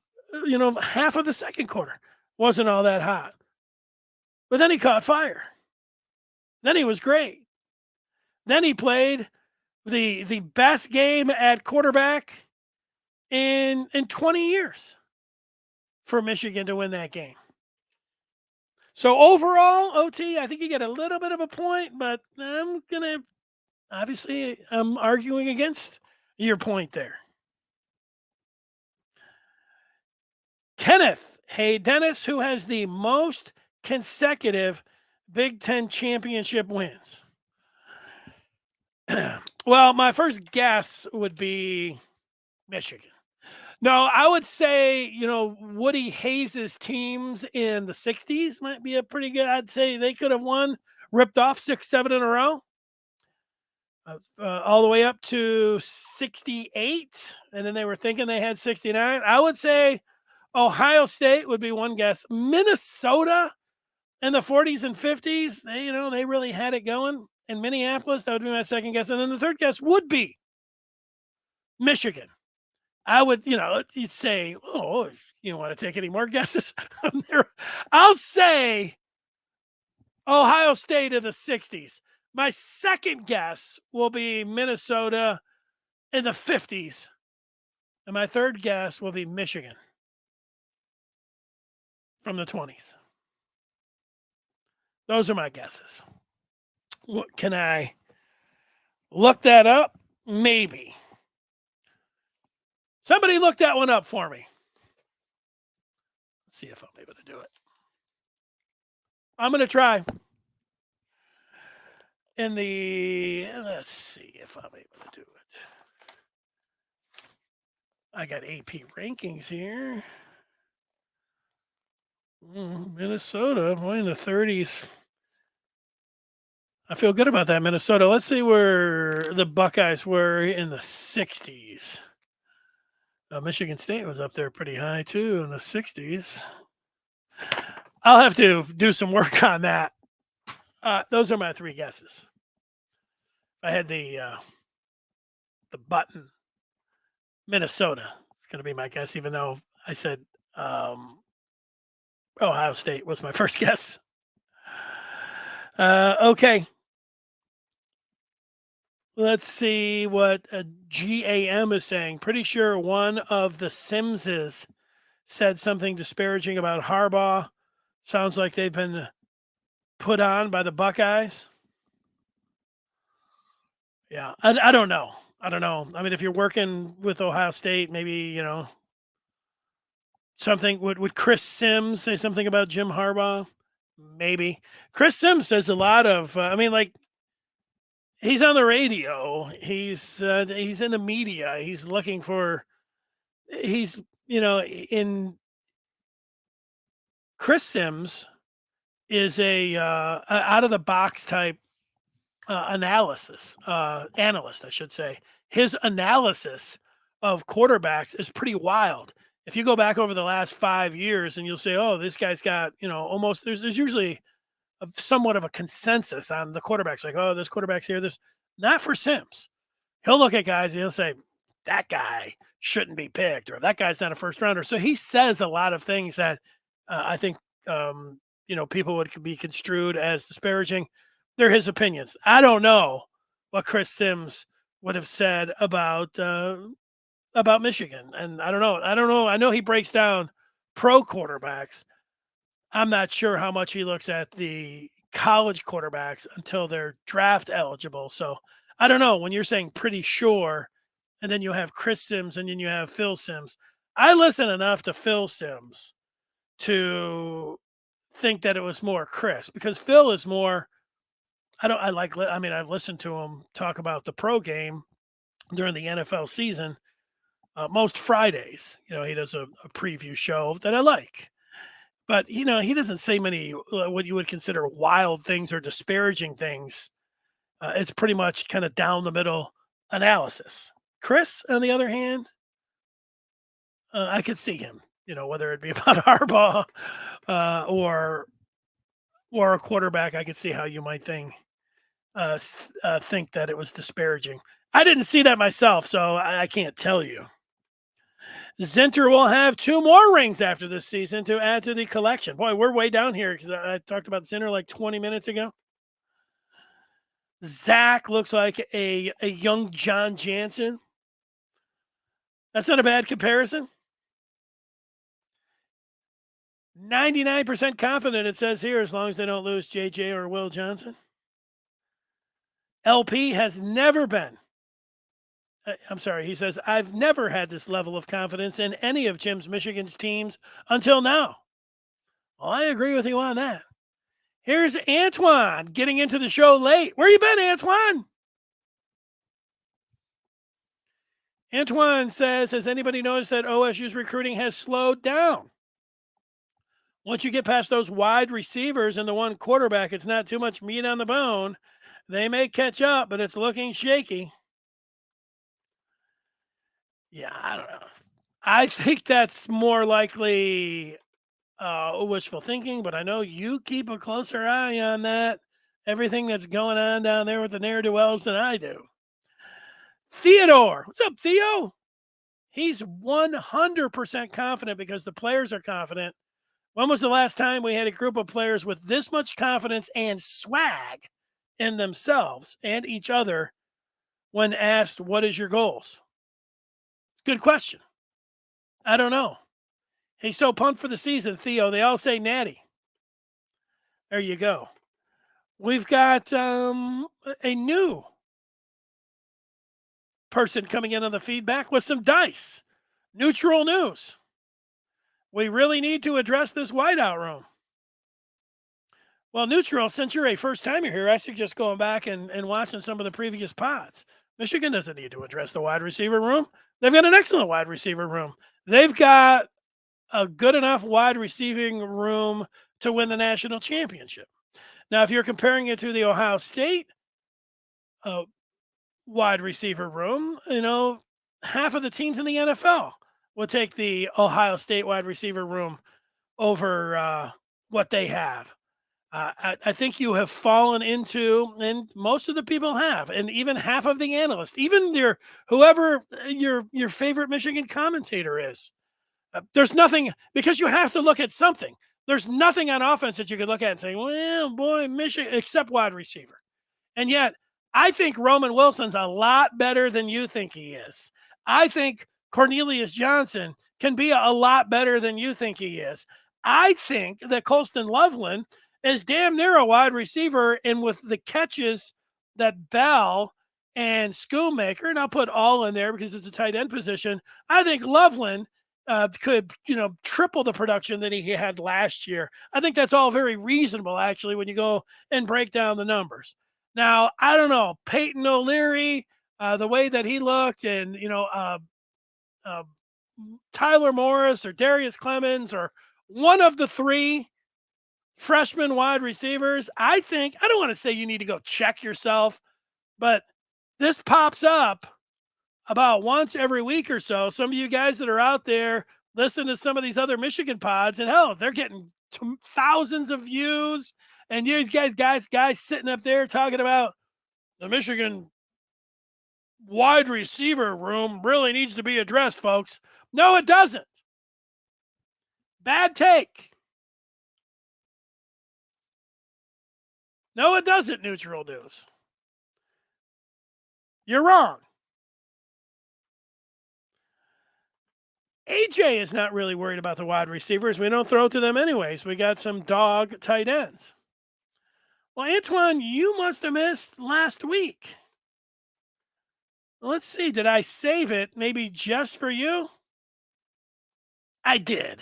half of the second quarter. Wasn't all that hot. But then he caught fire. Then he was great. Then he played the best game at quarterback in 20 years for Michigan to win that game. So overall, OT, I think you get a little bit of a point, but I'm arguing against your point there. Kenneth, hey, Dennis, who has the most consecutive Big Ten championship wins? Well, my first guess would be Michigan. No, I would say, Woody Hayes' teams in the 60s might be a pretty good. I'd say they could have ripped off 6-7 in a row, all the way up to 68. And then they were thinking they had 69. I would say Ohio State would be one guess. Minnesota in the 40s and 50s, they really had it going. In Minneapolis, that would be my second guess. And then the third guess would be Michigan. I would, you'd say, oh, if you don't want to take any more guesses, I'll say Ohio State in the 60s. My second guess will be Minnesota in the 50s. And my third guess will be Michigan from the 20s. Those are my guesses. Can I look that up? Maybe. Somebody look that one up for me. Let's see if I'm able to do it. I'm going to try. Let's see if I'm able to do it. I got AP rankings here. Minnesota, boy, in the 30s. I feel good about that, Minnesota. Let's see where the Buckeyes were in the 60s. Michigan State was up there pretty high, too, in the 60s. I'll have to do some work on that. Those are my three guesses. I had the button. Minnesota. It's going to be my guess, even though I said Ohio State was my first guess. Okay. Let's see what GAM is saying. Pretty sure one of the Simses said something disparaging about Harbaugh. Sounds like they've been put on by the Buckeyes. Yeah, I don't know. I don't know. I mean, if you're working with Ohio State, maybe, something. Would Chris Sims say something about Jim Harbaugh? Maybe. Chris Sims says a lot of, he's on the radio. He's in the media. He's looking for, he's in Chris Sims is a out of the box type analyst, I should say. His analysis of quarterbacks is pretty wild. If you go back over the last 5 years and you'll say, oh, this guy's got, almost there's usually somewhat of a consensus on the quarterbacks, like, oh, this quarterback's here, this not for Sims. He'll look at guys and he'll say, that guy shouldn't be picked, or that guy's not a first rounder. So he says a lot of things that I think people would be construed as disparaging. They're his opinions. I don't know what Chris Sims would have said about Michigan, and I don't know. I know he breaks down pro quarterbacks. I'm not sure how much he looks at the college quarterbacks until they're draft eligible. So I don't know. When you're saying pretty sure, and then you have Chris Sims and then you have Phil Sims, I listen enough to Phil Sims to think that it was more Chris, because Phil is more. I've listened to him talk about the pro game during the NFL season most Fridays. He does a preview show that I like. But, he doesn't say many what you would consider wild things or disparaging things. It's pretty much kind of down the middle analysis. Chris, on the other hand, I could see him, whether it be about Harbaugh or a quarterback. I could see how you might think that it was disparaging. I didn't see that myself, so I can't tell you. Zinter will have 2 more rings after this season to add to the collection. Boy, we're way down here because I talked about Zinter like 20 minutes ago. Zach looks like a young John Jansen. That's not a bad comparison. 99% confident, it says here, as long as they don't lose JJ or Will Johnson. LP has never been. I'm sorry, he says, I've never had this level of confidence in any of Jim's Michigan's teams until now. Well, I agree with you on that. Here's Antoine getting into the show late. Where you been, Antoine? Antoine says, has anybody noticed that OSU's recruiting has slowed down? Once you get past those wide receivers and the one quarterback, it's not too much meat on the bone. They may catch up, but it's looking shaky. Yeah, I don't know. I think that's more likely wishful thinking, but I know you keep a closer eye on that, everything that's going on down there with the ne'er-do-wells than I do. Theodore, what's up, Theo? He's 100% confident because the players are confident. When was the last time we had a group of players with this much confidence and swag in themselves and each other when asked, what is your goals? Good question. I don't know. He's so pumped for the season, Theo. They all say natty. There you go. We've got a new person coming in on the feedback with some dice. Neutral news. We really need to address this whiteout room. Well, Neutral, since you're a first-timer here, I suggest going back and watching some of the previous pods. Michigan doesn't need to address the wide receiver room. They've got an excellent wide receiver room. They've got a good enough wide receiving room to win the national championship. Now, if you're comparing it to the Ohio State wide receiver room, half of the teams in the NFL would take the Ohio State wide receiver room over what they have. I think you have fallen into, and most of the people have, and even half of the analysts, even whoever your favorite Michigan commentator is. There's nothing, because you have to look at something. There's nothing on offense that you could look at and say, well, boy, Michigan, except wide receiver. And yet, I think Roman Wilson's a lot better than you think he is. I think Cornelius Johnson can be a lot better than you think he is. I think that Colston Loveland is damn near a wide receiver, and with the catches that Bell and Schoonmaker, and I'll put all in there because it's a tight end position, I think Loveland could, triple the production that he had last year. I think that's all very reasonable, actually, when you go and break down the numbers. Now, I don't know, Peyton O'Leary, the way that he looked, and, Tyler Morris or Darius Clemens or one of the three freshman wide receivers, I don't want to say you need to go check yourself, but this pops up about once every week or so. Some of you guys that are out there listen to some of these other Michigan pods, and hell, they're getting thousands of views. And these guys sitting up there talking about the Michigan wide receiver room really needs to be addressed, folks. No, it doesn't. Bad take. No, it doesn't, Neutral News. You're wrong. AJ is not really worried about the wide receivers. We don't throw to them anyways. We got some dog tight ends. Well, Antoine, you must have missed last week. Let's see. Did I save it maybe just for you? I did.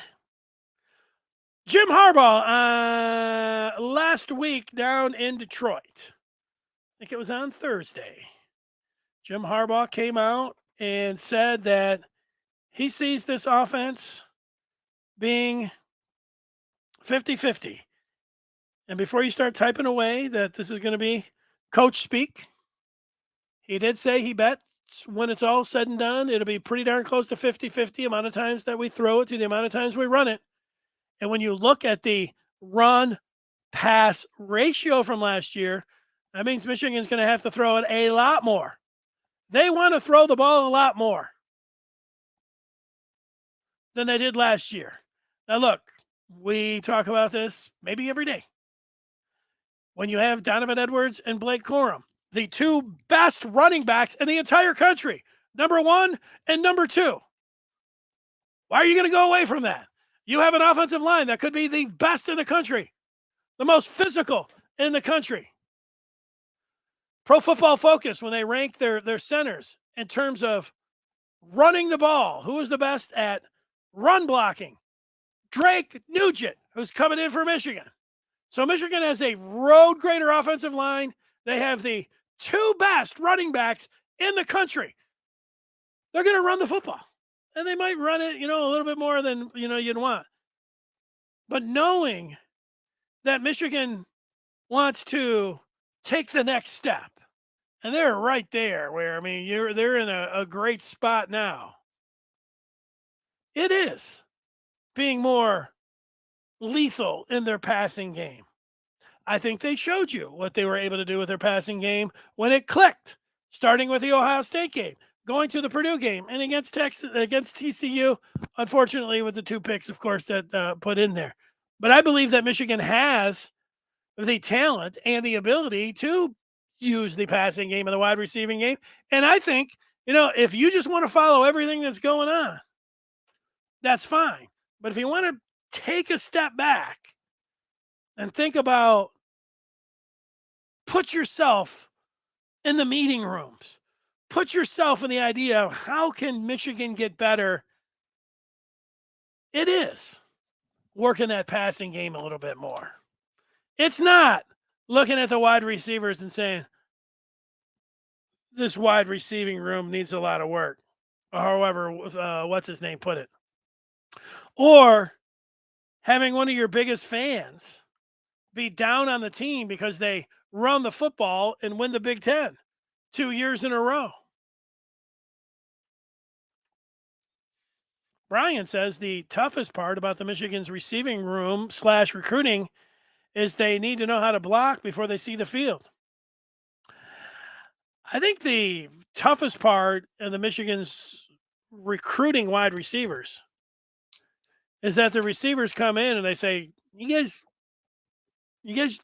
Jim Harbaugh last week down in Detroit. I think it was on Thursday. Jim Harbaugh came out and said that he sees this offense being 50-50. And before you start typing away that this is going to be coach speak, he did say he bets when it's all said and done, it'll be pretty darn close to 50-50 amount of times that we throw it to the amount of times we run it. And when you look at the run-pass ratio from last year, that means Michigan's going to have to throw it a lot more. They want to throw the ball a lot more than they did last year. Now, look, we talk about this maybe every day. When you have Donovan Edwards and Blake Corum, the two best running backs in the entire country, number one and number two. Why are you going to go away from that? You have an offensive line that could be the best in the country, the most physical in the country. Pro Football Focus, when they ranked their centers in terms of running the ball, who was the best at run blocking? Drake Nugent, who's coming in for Michigan. So Michigan has a road grader offensive line. They have the two best running backs in the country. They're going to run the football. And they might run it, a little bit more than, you'd want. But knowing that Michigan wants to take the next step, and they're right there where, they're in a great spot now. It is being more lethal in their passing game. I think they showed you what they were able to do with their passing game when it clicked, starting with the Ohio State game, going to the Purdue game, and against TCU, unfortunately, with the two picks, of course, that put in there. But I believe that Michigan has the talent and the ability to use the passing game and the wide receiving game. And I think, if you just want to follow everything that's going on, that's fine. But if you want to take a step back and think about, put yourself in the meeting rooms, put yourself in the idea of how can Michigan get better? It is working that passing game a little bit more. It's not looking at the wide receivers and saying, this wide receiving room needs a lot of work, or however, what's his name put it. Or having one of your biggest fans be down on the team because they run the football and win the Big Ten 2 years in a row. Brian says the toughest part about the Michigan's receiving room / recruiting is they need to know how to block before they see the field. I think the toughest part in the Michigan's recruiting wide receivers is that the receivers come in and they say, you guys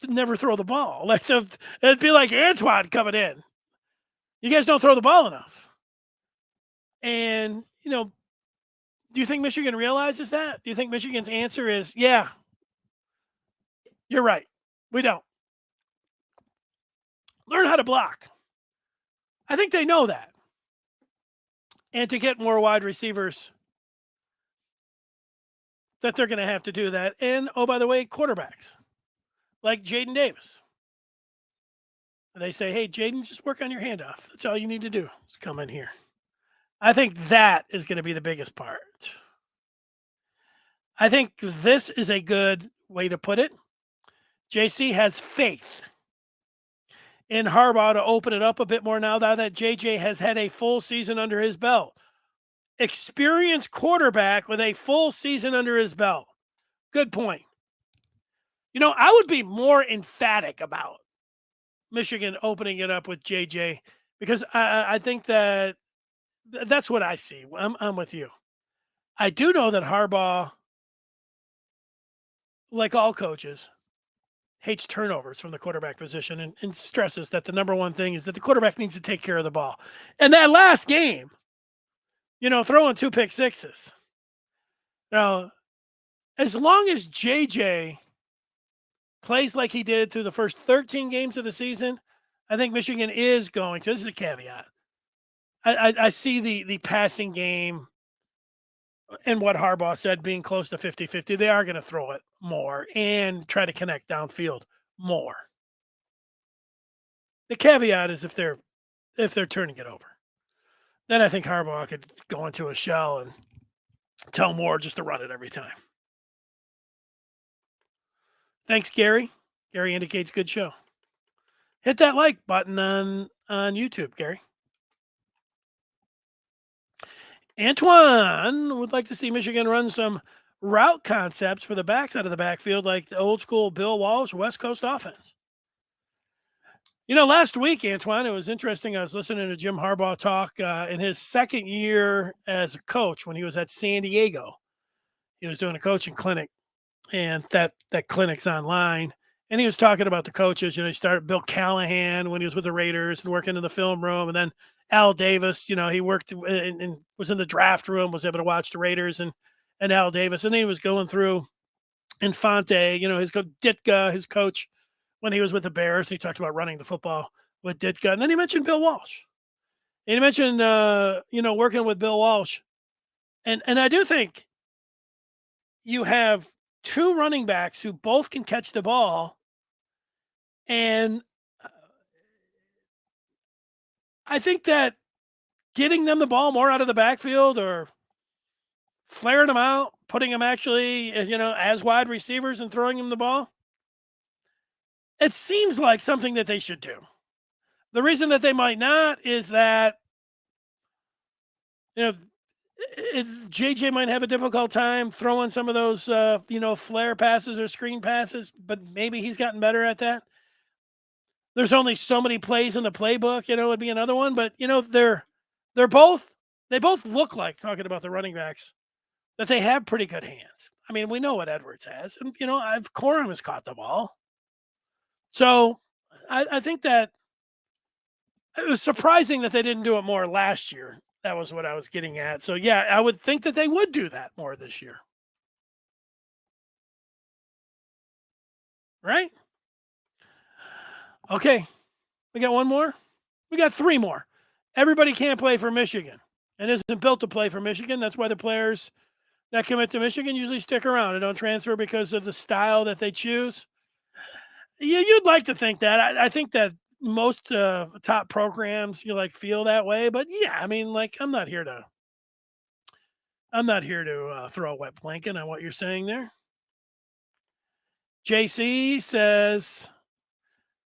never throw the ball. Like it'd be like Antoine coming in. You guys don't throw the ball enough. And, do you think Michigan realizes that? Do you think Michigan's answer is, yeah, you're right. We don't. Learn how to block. I think they know that. And to get more wide receivers, that they're going to have to do that. And, oh, by the way, quarterbacks like Jaden Davis. They say, hey, Jaden, just work on your handoff. That's all you need to do is come in here. I think that is going to be the biggest part. I think this is a good way to put it. JC has faith in Harbaugh to open it up a bit more now that JJ has had a full season under his belt. Experienced quarterback with a full season under his belt. Good point. I would be more emphatic about Michigan opening it up with JJ because I think that's what I see. I'm with you. I do know that Harbaugh, like all coaches, hates turnovers from the quarterback position and stresses that the number one thing is that the quarterback needs to take care of the ball. And that last game, throwing 2 pick sixes. Now, as long as JJ plays like he did through the first 13 games of the season, I think Michigan is going to. This is a caveat. I see the passing game and what Harbaugh said being close to 50-50. They are going to throw it more and try to connect downfield more. The caveat is if they're turning it over. Then I think Harbaugh could go into a shell and tell Moore just to run it every time. Thanks, Gary. Gary indicates good show. Hit that like button on YouTube, Gary. Antoine would like to see Michigan run some route concepts for the backside of the backfield like the old school Bill Walsh West Coast offense. Last week, Antoine, it was interesting. I was listening to Jim Harbaugh talk in his second year as a coach when he was at San Diego. He was doing a coaching clinic, and that clinic's online. And he was talking about the coaches. He started Bill Callahan when he was with the Raiders and working in the film room. And then Al Davis, he worked and was in the draft room, was able to watch the Raiders and Al Davis. And then he was going through Infante, his coach Ditka, his coach when he was with the Bears. He talked about running the football with Ditka. And then he mentioned Bill Walsh. And he mentioned, working with Bill Walsh. And I do think you have 2 running backs who both can catch the ball. And I think that getting them the ball more out of the backfield or flaring them out, putting them actually, as wide receivers and throwing them the ball, it seems like something that they should do. The reason that they might not is that, JJ might have a difficult time throwing some of those, flare passes or screen passes, but maybe he's gotten better at that. There's only so many plays in the playbook, would be another one, but they both look like, talking about the running backs, that they have pretty good hands. I mean, we know what Edwards has, and Corum has caught the ball. So I think that it was surprising that they didn't do it more last year. That was what I was getting at. So yeah, I would think that they would do that more this year. Right? Okay. We got one more. We got 3 more. Everybody can't play for Michigan and isn't built to play for Michigan. That's why the players that commit to Michigan usually stick around and don't transfer because of the style that they choose. You'd like to think that. I think that most top programs feel that way, but yeah, I mean, I'm not here to throw a wet blanket on what you're saying there. JC says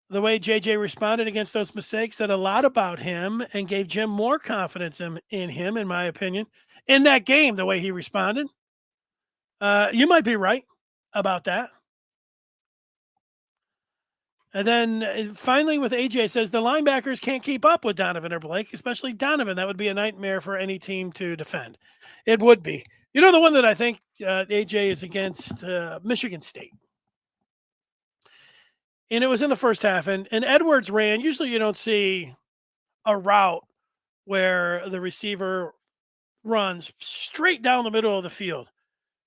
the way JJ responded against those mistakes said a lot about him and gave Jim more confidence in him, in my opinion, in that game. The way he responded, you might be right about that. And then finally with AJ says the linebackers can't keep up with Donovan or Blake, especially Donovan. That would be a nightmare for any team to defend. It would be. The one that I think AJ is against Michigan State. And it was in the first half. And Edwards ran. Usually you don't see a route where the receiver runs straight down the middle of the field.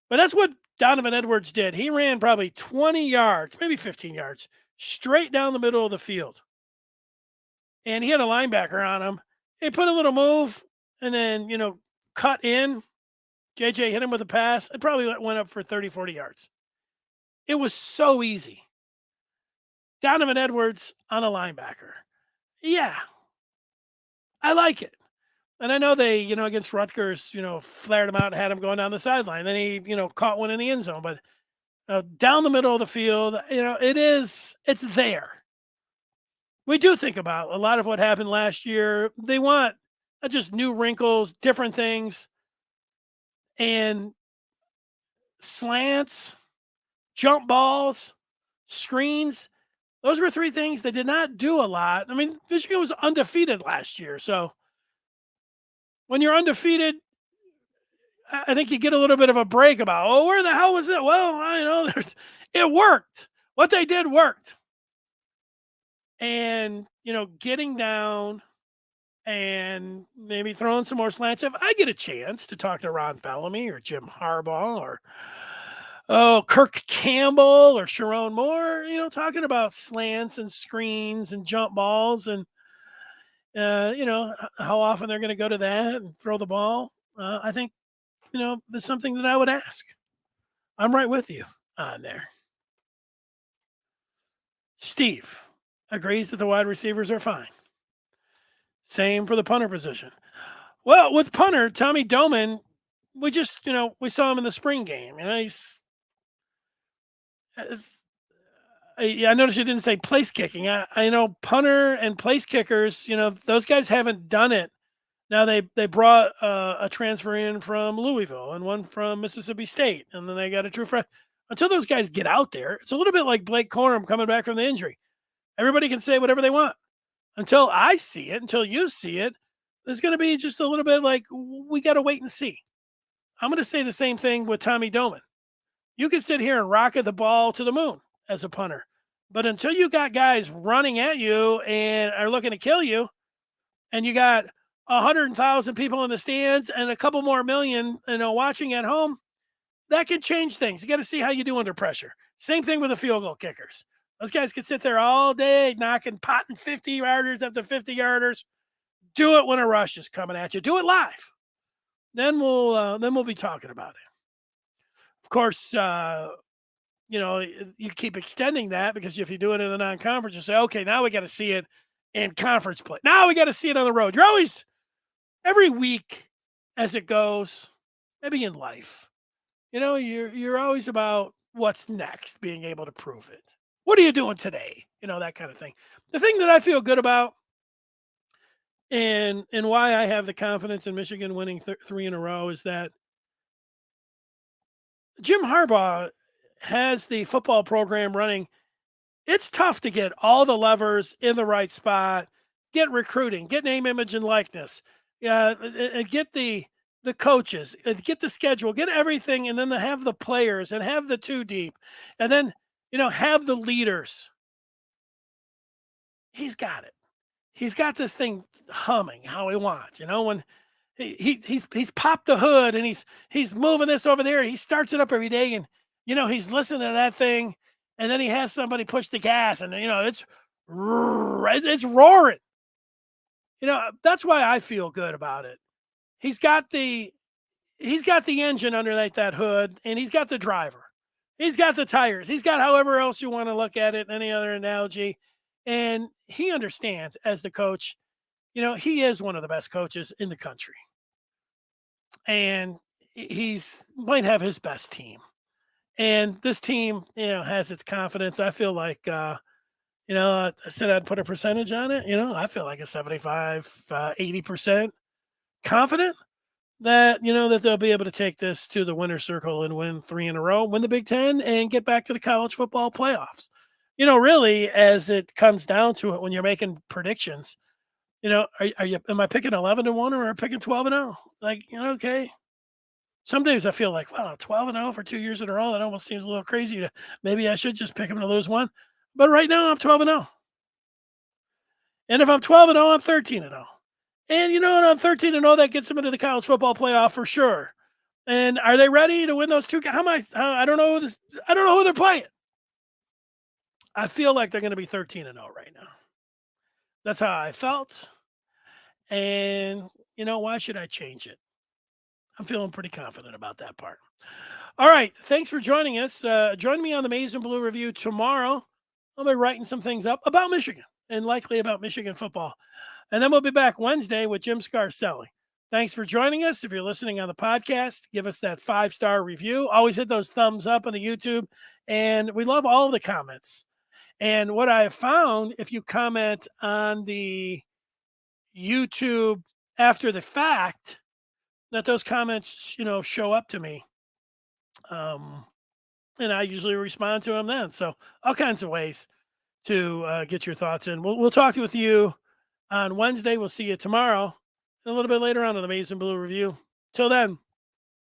But that's what Donovan Edwards did. He ran probably 20 yards, maybe 15 yards, straight down the middle of the field. And he had a linebacker on him. He put a little move and then, cut in. JJ hit him with a pass. It probably went up for 30, 40 yards. It was so easy. Donovan Edwards on a linebacker. Yeah, I like it. And I know they, against Rutgers, flared him out and had him going down the sideline. Then he, caught one in the end zone. But down the middle of the field, it's there. We do think about a lot of what happened last year. They want just new wrinkles, different things, and slants, jump balls, screens. Those were three things they did not do a lot. I mean, Michigan was undefeated last year. So when you're undefeated, I think you get a little bit of a break about, oh, where the hell was it? Well, it worked. What they did worked. And, getting down and maybe throwing some more slants. If I get a chance to talk to Ron Bellamy or Jim Harbaugh or Kirk Campbell or Sharon Moore, talking about slants and screens and jump balls and, how often they're going to go to that and throw the ball. I think, there's something that I would ask. I'm right with you on there. Steve agrees that the wide receivers are fine. Same for the punter position. Well, with punter, Tommy Doman, we just, we saw him in the spring game. He's I noticed you didn't say place kicking. I know punter and place kickers, those guys haven't done it. Now they brought a transfer in from Louisville and one from Mississippi State, and then they got a true freshman. Until those guys get out there, it's a little bit like Blake Corum coming back from the injury. Everybody can say whatever they want. Until I see it, until you see it, there's going to be just a little bit like we got to wait and see. I'm going to say the same thing with Tommy Doman. You can sit here and rocket the ball to the moon as a punter, but until you got guys running at you and are looking to kill you, and you got 100,000 people in the stands and a couple more million, watching at home, that can change things. You got to see how you do under pressure. Same thing with the field goal kickers. Those guys could sit there all day potting 50-yarders after 50-yarders. Do it when a rush is coming at you. Do it live. Then we'll be talking about it. Of course, you keep extending that because if you do it in a non-conference, you say, okay, now we got to see it in conference play. Now we got to see it on the road. You're always, every week as it goes, maybe in life, you're always about what's next, being able to prove it. What are you doing today? That kind of thing. The thing that I feel good about and why I have the confidence in Michigan winning 3 in a row is that Jim Harbaugh has the football program running. It's tough to get all the levers in the right spot, get recruiting, get name, image, and likeness, get the coaches, get the schedule, get everything, and then to have the players and have the two deep, and then, have the leaders. He's got it. He's got this thing humming how he wants, when he's popped the hood and he's moving this over there. He starts it up every day and, he's listening to that thing. And then he has somebody push the gas and, it's roaring. That's why I feel good about it. He's got the engine underneath that hood, and he's got the driver. He's got the tires. He's got however else you want to look at it, any other analogy. And he understands as the coach, he is one of the best coaches in the country. And he's might have his best team. And this team, has its confidence. I feel like, I said I'd put a percentage on it. I feel like a 75, 80% confident that, that they'll be able to take this to the winner's circle and win 3 in a row, win the Big Ten, and get back to the college football playoffs. Really, as it comes down to it, when you're making predictions, am I picking 11-1 or am I picking 12-0? Like, okay. Some days I feel like, 12-0 for 2 years in a row, that almost seems a little crazy. Maybe I should just pick them to lose one. But right now I'm 12-0. And if I'm 12-0, I'm 13-0. And I'm 13-0, that gets them into the college football playoff for sure. And are they ready to win those two? I don't know who they're playing. I feel like they're going to be 13-0 right now. That's how I felt. And, why should I change it? I'm feeling pretty confident about that part. All right. Thanks for joining us. Join me on the Maize and Blue Review tomorrow. I'll be writing some things up about Michigan and likely about Michigan football. And then we'll be back Wednesday with Jim Scarcelli. Thanks for joining us. If you're listening on the podcast, give us that 5-star review. Always hit those thumbs up on the YouTube. And we love all of the comments. And what I have found, if you comment on the YouTube after the fact, that those comments, show up to me. And I usually respond to them then. So all kinds of ways to get your thoughts in. We'll talk with you on Wednesday. We'll see you tomorrow and a little bit later on the Maize and Blue Review. Till then,